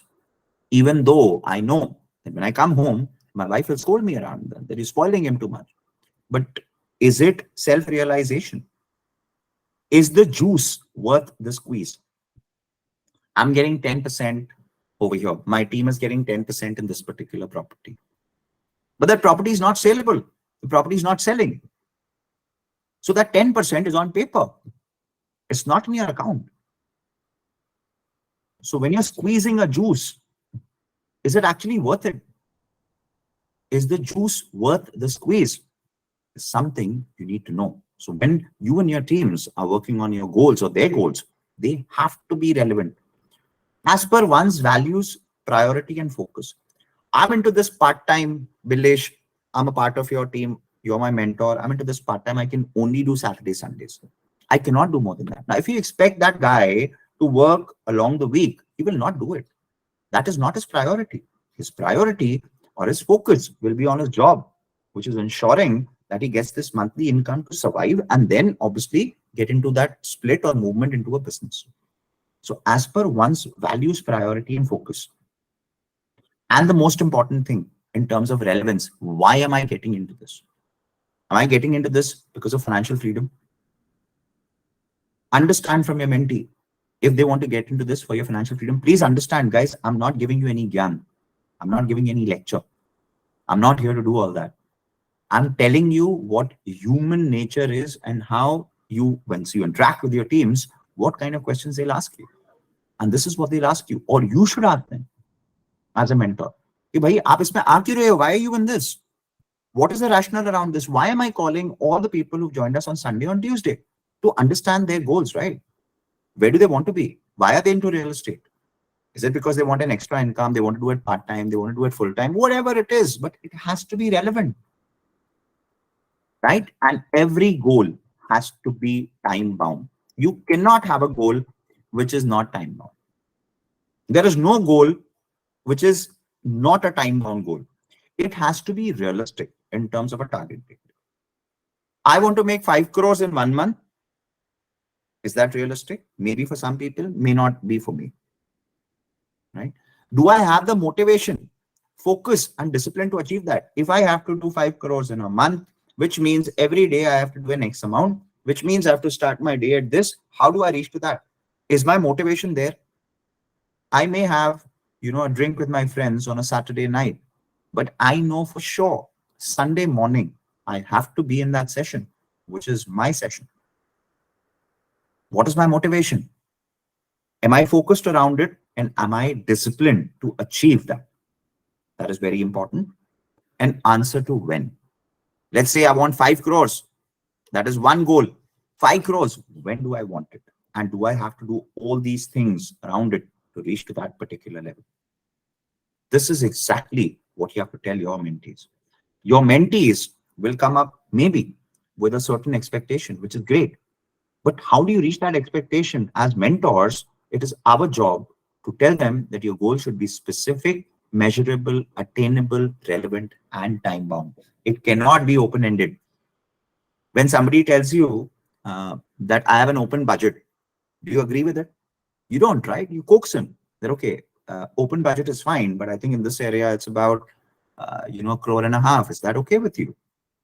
A: Even though I know that when I come home, my wife will scold me around that he's spoiling him too much. But is it self-realization? Is the juice worth the squeeze? I'm getting 10% over here. My team is getting 10% in this particular property. But that property is not saleable. The property is not selling. So that 10% is on paper. It's not in your account. So when you're squeezing a juice, is it actually worth it? Is the juice worth the squeeze? Is something you need to know. So when you and your teams are working on your goals or their goals, they have to be relevant as per one's values, priority, and focus. I'm into this part-time, Bilesh. I'm a part of your team. You're my mentor. I'm into this part-time. I can only do Saturday, Sundays. I cannot do more than that. Now, if you expect that guy to work along the week, he will not do it. That is not his priority. His priority or his focus will be on his job, which is ensuring that he gets this monthly income to survive and then obviously get into that split or movement into a business. So as per one's values, priority, and focus. And the most important thing in terms of relevance, why am I getting into this? Am I getting into this because of financial freedom? Understand from your mentee. If they want to get into this for your financial freedom, please understand, guys, I'm not giving you any gyan. I'm not giving any lecture. I'm not here to do all that. I'm telling you what human nature is and how you, once you interact with your teams, what kind of questions they'll ask you. And this is what they'll ask you, or you should ask them as a mentor. Hey, bhai, aap isme aa kyun rahe ho? Why are you in this? What is the rationale around this? Why am I calling all the people who've joined us on Sunday on Tuesday? To understand their goals, right? Where do they want to be? Why are they into real estate? Is it because they want an extra income? They want to do it part-time? They want to do it full-time? Whatever it is, but it has to be relevant, right? And every goal has to be time-bound. You cannot have a goal which is not time-bound. There is no goal which is not a time-bound goal. It has to be realistic in terms of a target date. I want to make 5 crores in 1 month. Is that realistic? Maybe for some people, may not be for me, right? Do I have the motivation, focus, and discipline to achieve that? If I have to do 5 crores in a month, which means every day I have to do an X amount, which means I have to start my day at this, how do I reach to that? Is my motivation there? I may have, a drink with my friends on a Saturday night, but I know for sure Sunday morning, I have to be in that session, which is my session. What is my motivation? Am I focused around it? And am I disciplined to achieve that? That is very important. And answer to when. Let's say I want 5 crores. That is one goal. 5 crores. When do I want it? And do I have to do all these things around it to reach to that particular level? This is exactly what you have to tell your mentees. Your mentees will come up maybe with a certain expectation, which is great. But how do you reach that expectation? As mentors, it is our job to tell them that your goal should be specific, measurable, attainable, relevant, and time-bound. It cannot be open-ended. When somebody tells you that I have an open budget, do you agree with it? You don't, right? You coax him that, okay, open budget is fine, but I think in this area, it's about, 1.5 crores. Is that okay with you?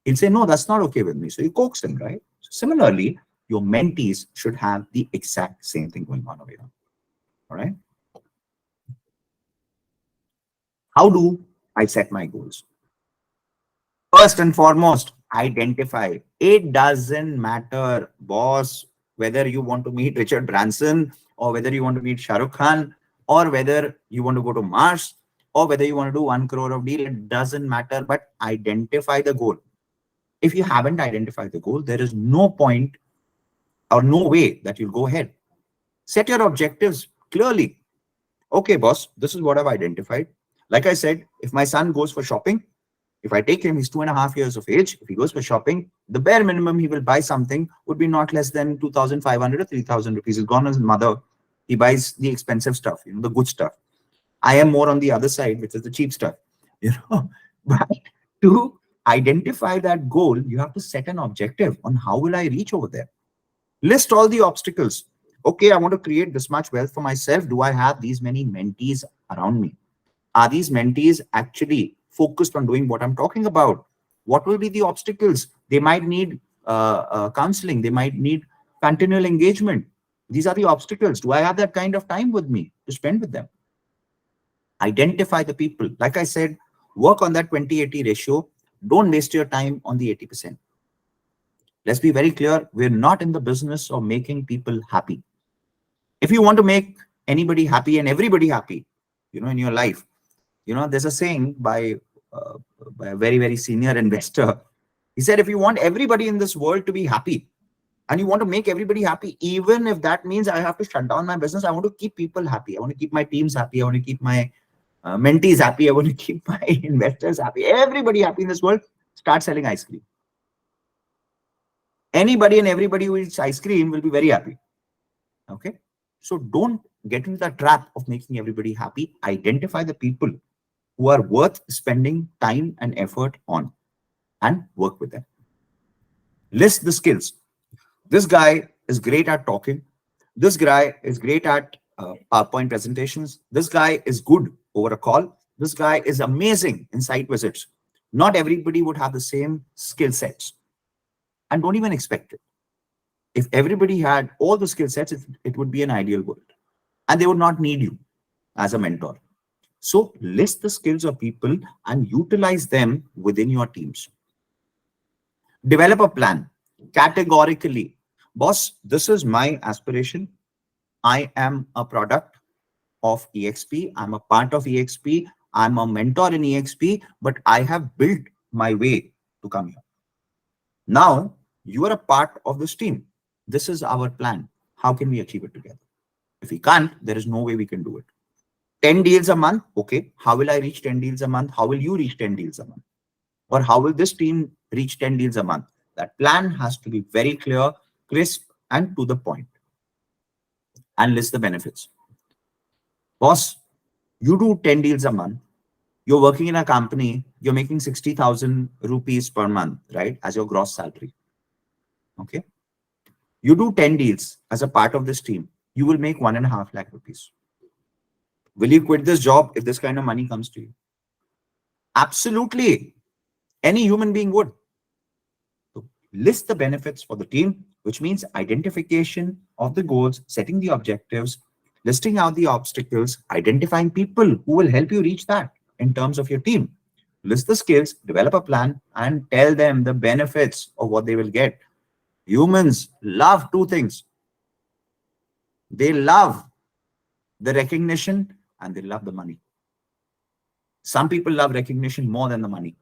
A: He'll say, no, that's not okay with me. So you coax him, right? So similarly, your mentees should have the exact same thing going on over here. All right. How do I set my goals? First and foremost, identify. It doesn't matter, boss, whether you want to meet Richard Branson or whether you want to meet Shah Rukh Khan or whether you want to go to Mars or whether you want to do 1 crore of deal. It doesn't matter, but identify the goal. If you haven't identified the goal, there is no point or no way that you'll go ahead. Set your objectives clearly. Okay, boss, this is what I've identified. Like I said, if my son goes for shopping, if I take him, he's 2.5 years of age. If he goes for shopping, the bare minimum he will buy something would be not less than 2,500 or 3,000 rupees. He's gone as his mother. He buys the expensive stuff, the good stuff. I am more on the other side, which is the cheap stuff, But to identify that goal, you have to set an objective on how will I reach over there. List all the obstacles. Okay, I want to create this much wealth for myself. Do I have these many mentees around me? Are these mentees actually focused on doing what I'm talking about? What will be the obstacles? They might need counseling. They might need continual engagement. These are the obstacles. Do I have that kind of time with me to spend with them? Identify the people. Like I said, work on that 20-80 ratio. Don't waste your time on the 80%. Let's be very clear. We're not in the business of making people happy. If you want to make anybody happy and everybody happy, in your life, there's a saying by a very, very senior investor. He said, if you want everybody in this world to be happy and you want to make everybody happy, even if that means I have to shut down my business, I want to keep people happy. I want to keep my teams happy. I want to keep my mentees happy. I want to keep my investors happy. Everybody happy in this world. Start selling ice cream. Anybody and everybody who eats ice cream will be very happy. Okay. So don't get into the trap of making everybody happy. Identify the people who are worth spending time and effort on and work with them. List the skills. This guy is great at talking. This guy is great at PowerPoint presentations. This guy is good over a call. This guy is amazing in site visits. Not everybody would have the same skill sets. And don't even expect it. If everybody had all the skill sets, it would be an ideal world. And they would not need you as a mentor. So list the skills of people and utilize them within your teams. Develop a plan categorically. Boss, this is my aspiration. I am a product of EXP. I'm a part of EXP. I'm a mentor in EXP, but I have built my way to come here. Now you are a part of this team. This is our plan. How can we achieve it together? If we can't, there is no way we can do it. 10 deals a month. Okay. How will I reach 10 deals a month? How will you reach 10 deals a month? Or how will this team reach 10 deals a month? That plan has to be very clear, crisp, and to the point. And list the benefits. Boss, you do 10 deals a month. You're working in a company. You're making 60,000 rupees per month, right? As your gross salary. Okay. You do 10 deals as a part of this team. You will make 1.5 lakh rupees. Will you quit this job if this kind of money comes to you? Absolutely. Any human being would. So list the benefits for the team, which means identification of the goals, setting the objectives, listing out the obstacles, identifying people who will help you reach that in terms of your team. List the skills, develop a plan, and tell them the benefits of what they will get. Humans love two things. They love the recognition and they love the money. Some people love recognition more than the money.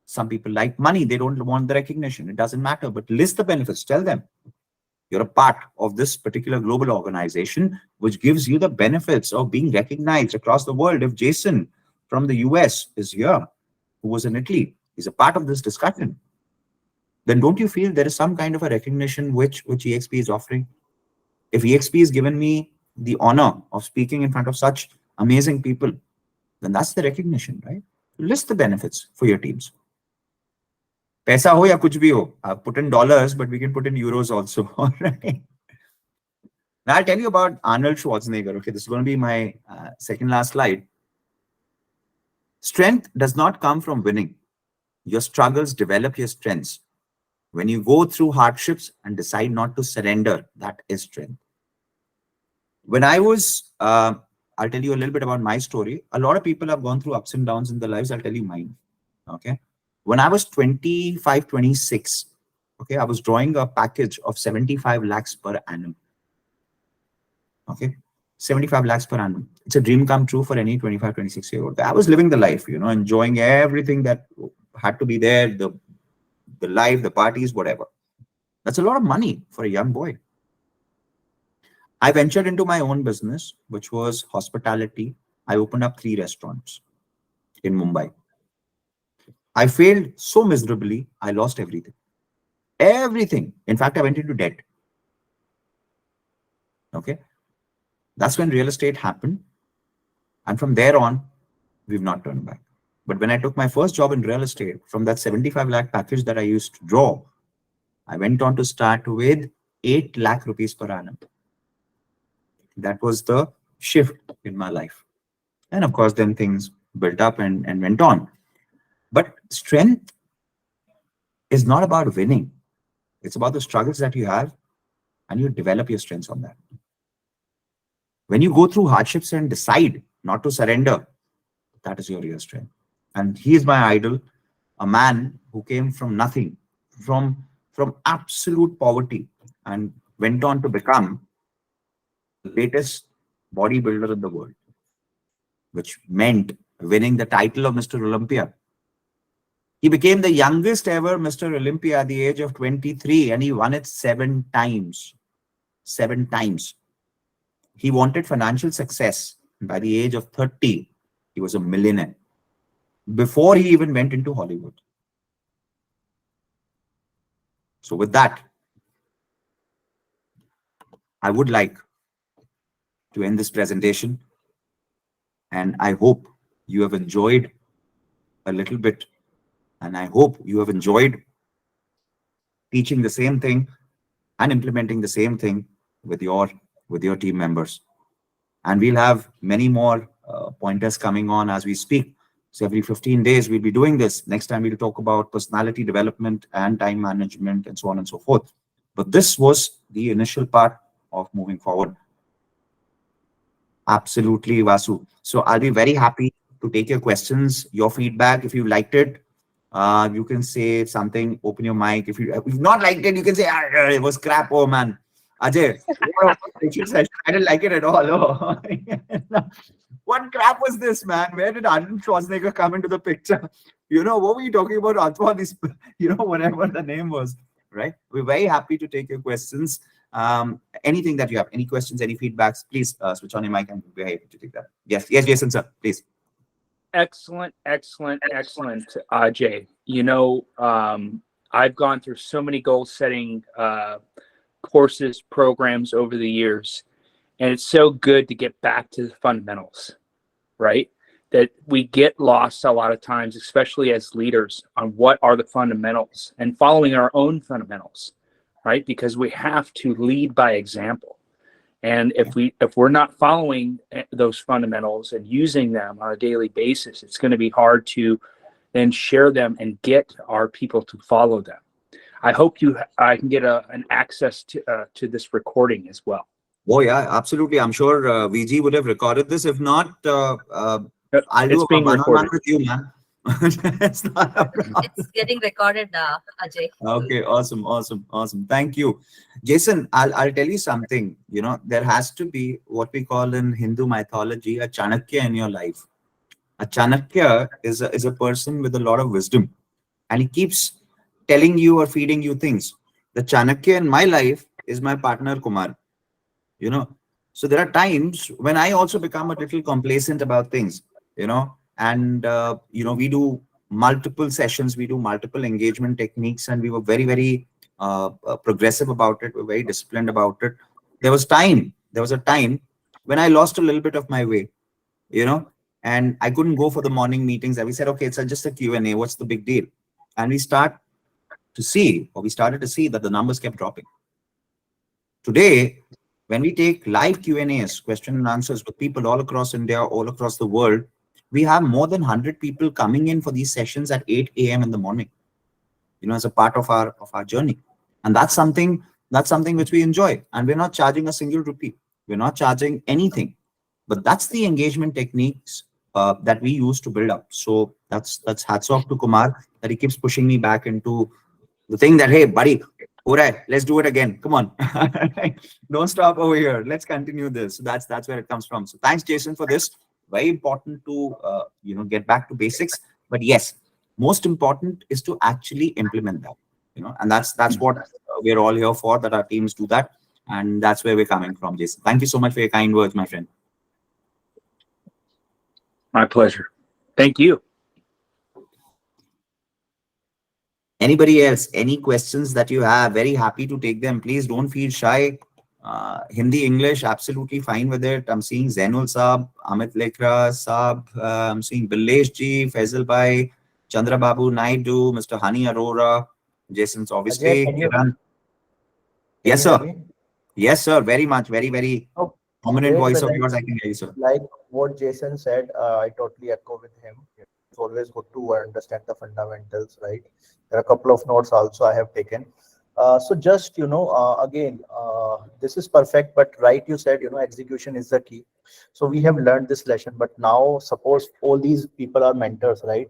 A: Some people like money. They don't want the recognition. It doesn't matter, but list the benefits. Tell them you're a part of this particular global organization, which gives you the benefits of being recognized across the world. If Jason from the US is here, who was in Italy, is a part of this discussion, then don't you feel there is some kind of a recognition which EXP is offering? If EXP has given me the honor of speaking in front of such amazing people, then that's the recognition, right? List the benefits for your teams. Paisa ho ya kuch bhi ho. I've put in dollars, but we can put in euros also. All right. Now I'll tell you about Arnold Schwarzenegger. Okay, this is going to be my second last slide. Strength does not come from winning. Your struggles develop your strengths. When you go through hardships and decide not to surrender, that is strength. When I was, I'll tell you a little bit about my story. A lot of people have gone through ups and downs in their lives. I'll tell you mine. Okay. When I was 25, 26, okay, I was drawing a package of 75 lakhs per annum. Okay. 75 lakhs per annum. It's a dream come true for any 25, 26-year-old. I was living the life, enjoying everything that had to be there, the life, the parties, whatever. That's a lot of money for a young boy. I ventured into my own business, which was hospitality. I opened up 3 restaurants in Mumbai. I failed so miserably, I lost everything. Everything. In fact, I went into debt. Okay. That's when real estate happened. And from there on, we've not turned back. But when I took my first job in real estate, from that 75 lakh package that I used to draw, I went on to start with 8 lakh rupees per annum. That was the shift in my life. And of course, then things built up and went on. But strength is not about winning. It's about the struggles that you have and you develop your strengths on that. When you go through hardships and decide not to surrender, that is your real strength. And he is my idol, a man who came from nothing, from absolute poverty, and went on to become the greatest bodybuilder in the world, which meant winning the title of Mr. Olympia. He became the youngest ever Mr. Olympia at the age of 23, and he won it 7 times. 7 times. He wanted financial success. By the age of 30, he was a millionaire before he even went into Hollywood. So with that, I would like to end this presentation, and I hope you have enjoyed a little bit, and I hope you have enjoyed teaching the same thing and implementing the same thing with your team members. And we'll have many more pointers coming on as we speak. So every 15 days we'll be doing this. Next time we'll talk about personality development and time management and so on and so forth. But this was the initial part of moving forward. Absolutely, Vasu. So I'll be very happy to take your questions, your feedback. If you liked it, you can say something, open your mic. If you've not liked it, you can say, it was crap. Oh man, Ajay, I didn't like it at all. Oh. What crap was this, man? Where did Arnold Schwarzenegger come into the picture? What were you talking about? Atwa, this, whatever the name was, right? We're very happy to take your questions. Anything that you have, any questions, any feedbacks, please switch on your mic and we're happy to take that. Yes, Jason, sir, please.
C: Excellent, Ajay. I've gone through so many goal setting courses, programs over the years, and it's so good to get back to the fundamentals, right? That we get lost a lot of times, especially as leaders, on what are the fundamentals and following our own fundamentals, right? Because we have to lead by example. And if we're not following those fundamentals and using them on a daily basis, it's going to be hard to then share them and get our people to follow them. I hope I can get an access to this recording as well.
A: Oh yeah, absolutely. I'm sure VG would have recorded this. If not, I'll do a one-on-one with you, man.
H: It's getting recorded, Ajay.
A: Okay, awesome. Thank you, Jason. I'll tell you something. There has to be what we call in Hindu mythology a Chanakya in your life. A Chanakya is a person with a lot of wisdom, and he keeps telling you or feeding you things. The Chanakya in my life is my partner Kumar. So there are times when I also become a little complacent about things. And we do multiple sessions, we do multiple engagement techniques, and we were very, very progressive about it. We're very disciplined about it. There was a time when I lost a little bit of my way, and I couldn't go for the morning meetings. And we said, okay, it's just a Q&A. What's the big deal? And we started to see that the numbers kept dropping. Today, when we take live Q&As, question and answers with people all across India, all across the world, we have more than 100 people coming in for these sessions at 8 a.m. in the morning, as a part of our journey. And that's something which we enjoy. And we're not charging a single rupee. We're not charging anything. But that's the engagement techniques that we use to build up. So that's hats off to Kumar that he keeps pushing me back into the thing that, hey, buddy, all right, let's do it again. Come on. Don't stop over here. Let's continue this. So that's where it comes from. So thanks, Jason, for this. Very important to get back to basics. But yes, most important is to actually implement that. And that's what we're all here for, that our teams do that. And that's where we're coming from, Jason. Thank you so much for your kind words, my friend.
C: My pleasure. Thank you.
A: Anybody else, any questions that you have, very happy to take them. Please don't feel shy. Hindi, English, absolutely fine with it. I'm seeing Zainul Saab, Amit Lekra Saab, I'm seeing Bilesh Ji, Faisal Bhai, Chandra Babu Naidu, Mr. Hani Arora, Jason's obviously.
I: Ajay,
A: Yes, sir. Yes, sir. Very much. Very, very prominent voice of yours. I can hear you, sir.
I: Like what Jason said, I totally echo with him. It's always good to understand the fundamentals, right? There are a couple of notes also I have taken. So just, again, this is perfect, but right, you said, execution is the key. So we have learned this lesson, but now suppose all these people are mentors, right?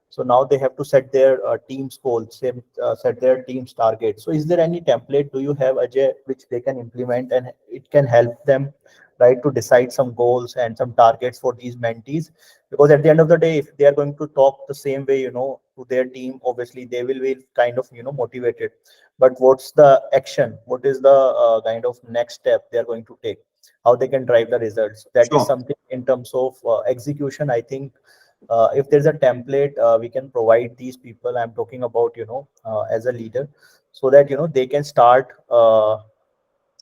I: So now they have to set their team's goals, set their team's target. So is there any template do you have, Ajay, which they can implement and it can help them, right, to decide some goals and some targets for these mentees? Because at the end of the day, if they are going to talk the same way, to their team, obviously they will be kind of, motivated. But what's the action? What is the kind of next step they are going to take? How they can drive the results? That is
A: Sure.
I: something in terms of execution. I think if there's a template we can provide these people, I'm talking about, as a leader, so that they can start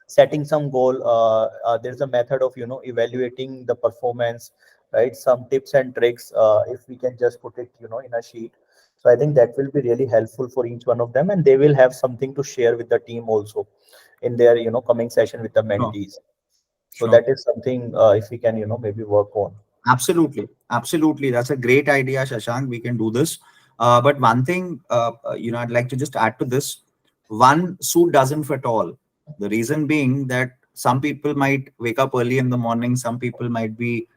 I: setting some goal. There's a method of evaluating the performance, right? Some tips and tricks, if we can just put it in a sheet. So I think that will be really helpful for each one of them, and they will have something to share with the team also in their coming session with the
A: Sure.
I: mentees. So
A: Sure.
I: that is something, if we can maybe work on.
A: Absolutely. Absolutely. That's a great idea, Shashank. We can do this. But one thing, I'd like to just add to this. One suit doesn't fit all. The reason being that some people might wake up early in the morning. Some people might be,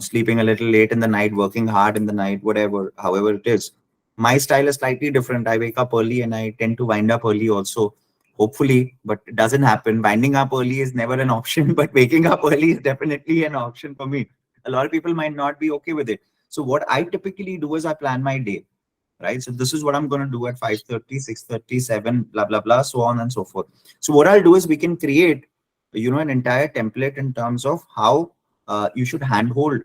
A: sleeping a little late in the night, working hard in the night, whatever, however it is. My style is slightly different. I wake up early and I tend to wind up early also, hopefully, but it doesn't happen. Winding up early is never an option, but waking up early is definitely an option for me. A lot of people might not be okay with it. So what I typically do is I plan my day, right? So this is what I'm going to do at 5:30, 6:30, 7, blah, blah, blah, so on and so forth. So what I'll do is we can create, an entire template in terms of how you should handhold,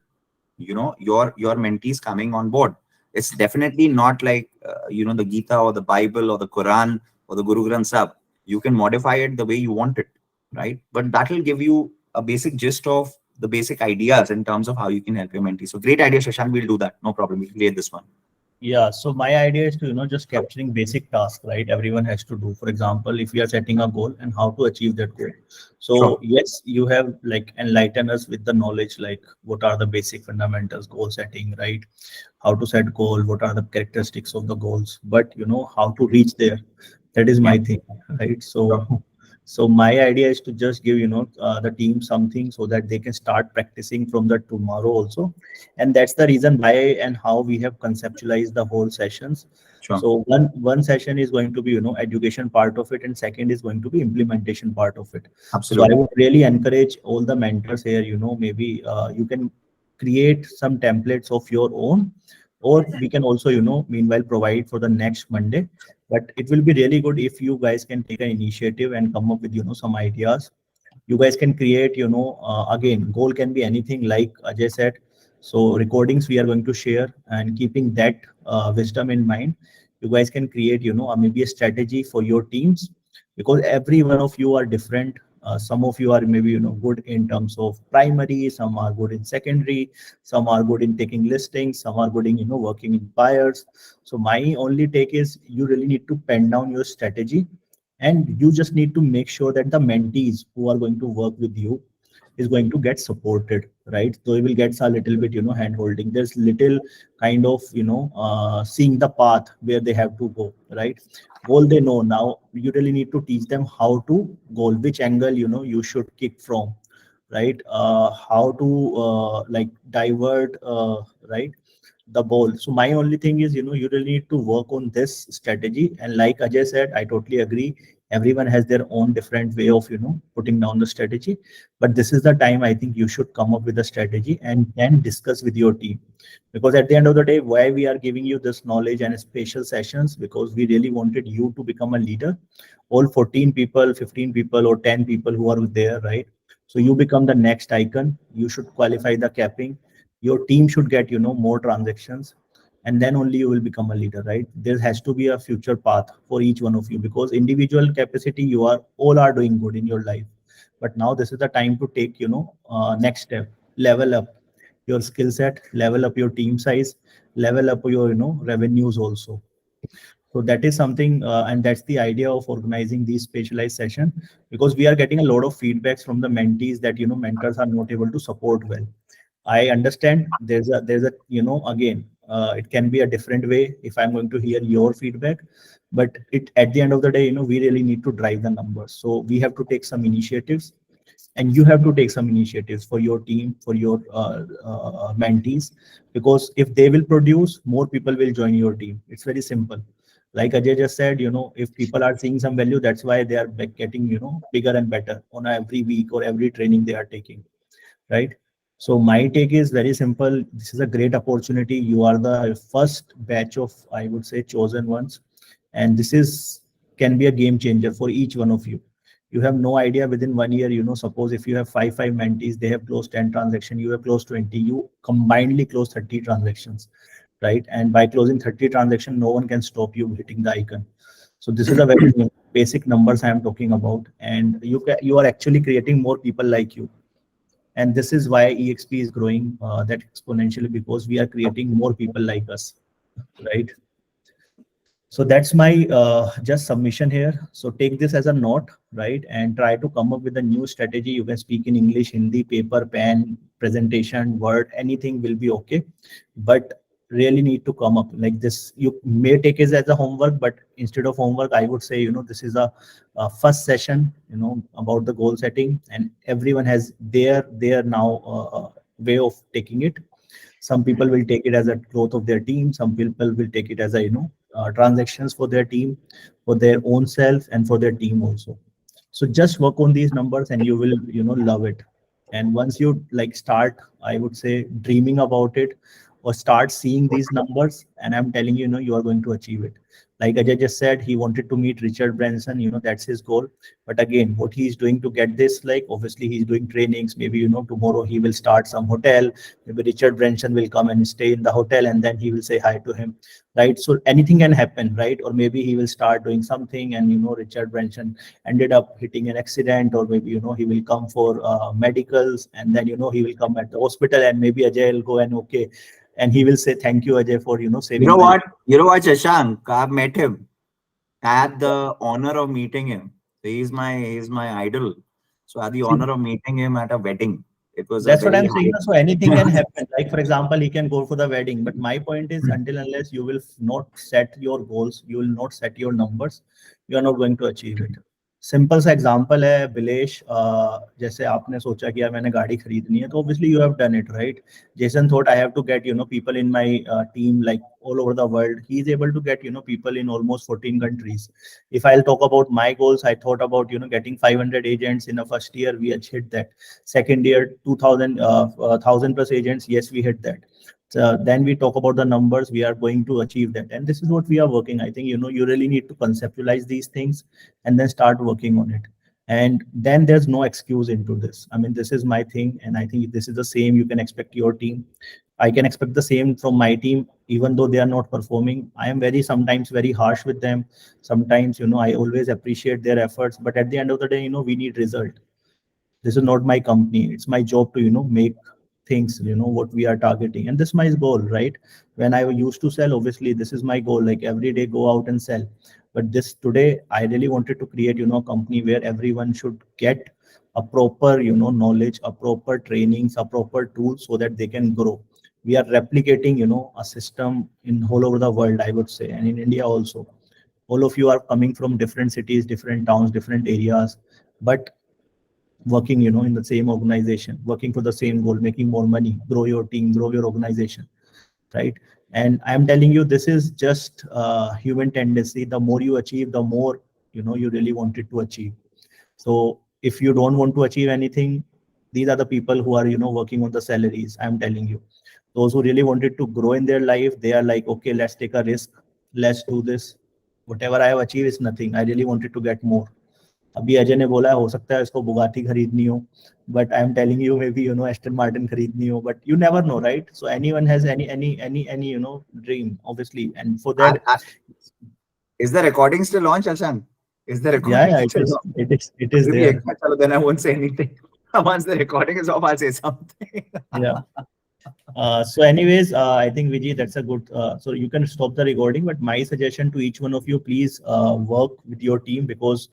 A: your mentees coming on board. It's definitely not like, the Gita or the Bible or the Quran or the Guru Granth Sahib. You can modify it the way you want it, right? But that will give you a basic gist of the basic ideas in terms of how you can help your mentee. So great idea, Shashank. We'll do that. No problem. We'll create this one.
I: Yeah, so my idea is to, just capturing basic tasks, right? Everyone has to do. For example, if we are setting a goal and how to achieve that goal. So
A: Sure.
I: yes, you have like enlightened us with the knowledge, like what are the basic fundamentals, goal setting, right? How to set goal, what are the characteristics of the goals, but how to reach there. That is
A: Yeah.
I: my thing, right?
A: Sure.
I: So my idea is to just give, the team something so that they can start practicing from the tomorrow also. And that's the reason why and how we have conceptualized the whole sessions.
A: Sure.
I: So one session is going to be, education part of it, and second is going to be implementation part of it. So I
A: Absolutely.
I: would really encourage all the mentors here, maybe you can create some templates of your own, or we can also, meanwhile provide for the next Monday. But it will be really good if you guys can take an initiative and come up with, some ideas. You guys can create, again, goal can be anything like Ajay said. So recordings we are going to share, and keeping that wisdom in mind, you guys can create, maybe a strategy for your teams, because every one of you are different. Some of you are maybe, good in terms of primary, some are good in secondary, some are good in taking listings, some are good in, working in buyers. So my only take is you really need to pen down your strategy, and you just need to make sure that the mentees who are going to work with you is going to get supported, right? So you will get a little bit, hand holding. There's little kind of, seeing the path where they have to go, right? Goal they know. Now you really need to teach them how to goal, which angle, you should kick from, right? How to like divert, right, the ball. So my only thing is, you really need to work on this strategy. And like Ajay said, I totally agree. Everyone has their own different way of, putting down the strategy. But this is the time I think you should come up with a strategy and then discuss with your team. Because at the end of the day, why we are giving you this knowledge and special sessions, because we really wanted you to become a leader. All 14 people, 15 people, or 10 people who are there, right? So you become the next icon. You should qualify the capping. Your team should get, more transactions, and then only you will become a leader, right? There has to be a future path for each one of you, because individual capacity, you are all are doing good in your life. But now this is the time to take, next step, level up your skill set, level up your team size, level up your, revenues also. So that is something, and that's the idea of organizing these specialized session, because we are getting a lot of feedbacks from the mentees that, mentors are not able to support well. I understand there's a, again, it can be a different way if I'm going to hear your feedback. But it at the end of the day, we really need to drive the numbers. So we have to take some initiatives, and you have to take some initiatives for your team, for your mentees, because if they will produce, more people will join your team. It's very simple. Like Ajay just said, if people are seeing some value, that's why they are getting, bigger and better on every week or every training they are taking, right? So my take is very simple. This is a great opportunity. You are the first batch of, I would say, chosen ones, and this is can be a game changer for each one of you. You have no idea within 1 year, suppose if you have five mentees, they have closed 10 transactions, you have closed 20, you combinedly close 30 transactions, right? And by closing 30 transactions, no one can stop you hitting the icon. So this is a very basic numbers I am talking about, and you are actually creating more people like you. And this is why EXP is growing that exponentially, because we are creating more people like us, right? So that's my just submission here. So take this as a note, right? And try to come up with a new strategy. You can speak in English, Hindi, paper, pen, presentation, word, anything will be okay. But really need to come up like this. You may take it as a homework, but instead of homework, I would say, this is a first session, about the goal setting, and everyone has their now way of taking it. Some people will take it as a growth of their team. Some people will take it as a transactions for their team, for their own self, and for their team also. So just work on these numbers and you will love it. And once you like start, I would say, dreaming about it, or start seeing these numbers, and I'm telling you, you are going to achieve it. Like Ajay just said, he wanted to meet Richard Branson, that's his goal. But again, what he's doing to get this, like obviously he's doing trainings. Maybe tomorrow he will start some hotel. Maybe Richard Branson will come and stay in the hotel, and then he will say hi to him, right? So anything can happen, right? Or maybe he will start doing something, and Richard Branson ended up hitting an accident, or maybe he will come for medicals, and then he will come at the hospital, and maybe Ajay will go and okay, and he will say thank you, Ajay, for saving
A: You know
I: my
A: what? You know what, Shashank? I've met him. I had the honor of meeting him. He's my idol. So I had the
I: life.
A: honor of meeting him at a wedding. It was a
I: That's what
A: very
I: I'm saying.
A: high.
I: So anything can happen. Like for example, he can go for the wedding. But my point is, until unless you will not set your goals, you will not set your numbers, you are not going to achieve it. Simple सा example है बिलेश, जैसे आपने सोचा कि यार मैंने गाड़ी खरीदनी है, तो obviously you have done it, right? Jason thought I have to get people in my team like all over the world. He is able to get people in almost 14 countries. If I'll talk about my goals, I thought about getting 500 agents in the first year. We achieved that. Second year, 2000 1000 plus agents. Yes, we hit that. Then we talk about the numbers. We are going to achieve that, and this is what we are working. I think you really need to conceptualize these things and then start working on it. And then there's no excuse into this. I mean, this is my thing, and I think this is the same you can expect your team. I can expect the same from my team, even though they are not performing. I am sometimes very harsh with them. Sometimes, I always appreciate their efforts, but at the end of the day, we need result. This is not my company. It's my job to, make things, what we are targeting. And this is my goal, right? When I used to sell, obviously, this is my goal, like every day go out and sell. But this today, I really wanted to create, a company where everyone should get a proper, knowledge, a proper trainings, a proper tool so that they can grow. We are replicating, a system in all over the world, I would say, and in India also. All of you are coming from different cities, different towns, different areas, but working in the same organization, working for the same goal, making more money, grow your team, grow your organization, right? And I'm telling you, this is just human tendency. The more you achieve, the more you really wanted to achieve. So if you don't want to achieve anything, these are the people who are working on the salaries. I'm telling you, those who really wanted to grow in their life, they are like, okay, let's take a risk, let's do this. Whatever I have achieved is nothing. I really wanted to get more. अभी अजय ने बोला हो सकता है इसको Bugatti खरीदनी हो, but I'm telling you, maybe Aston Martin खरीदनी हो, but you never know, right? So anyone has any dream, obviously, and for that,
A: Is the recording still on, Shashank? Is the recording
I: yeah,
A: still on?
I: it is
A: Maybe
I: there.
A: chalo, then I won't say anything. Once the recording is off, I'll say something.
I: Yeah. So anyways, I think Vijay, that's a good, so you can stop the recording, but my suggestion to each one of you, please work with your team, because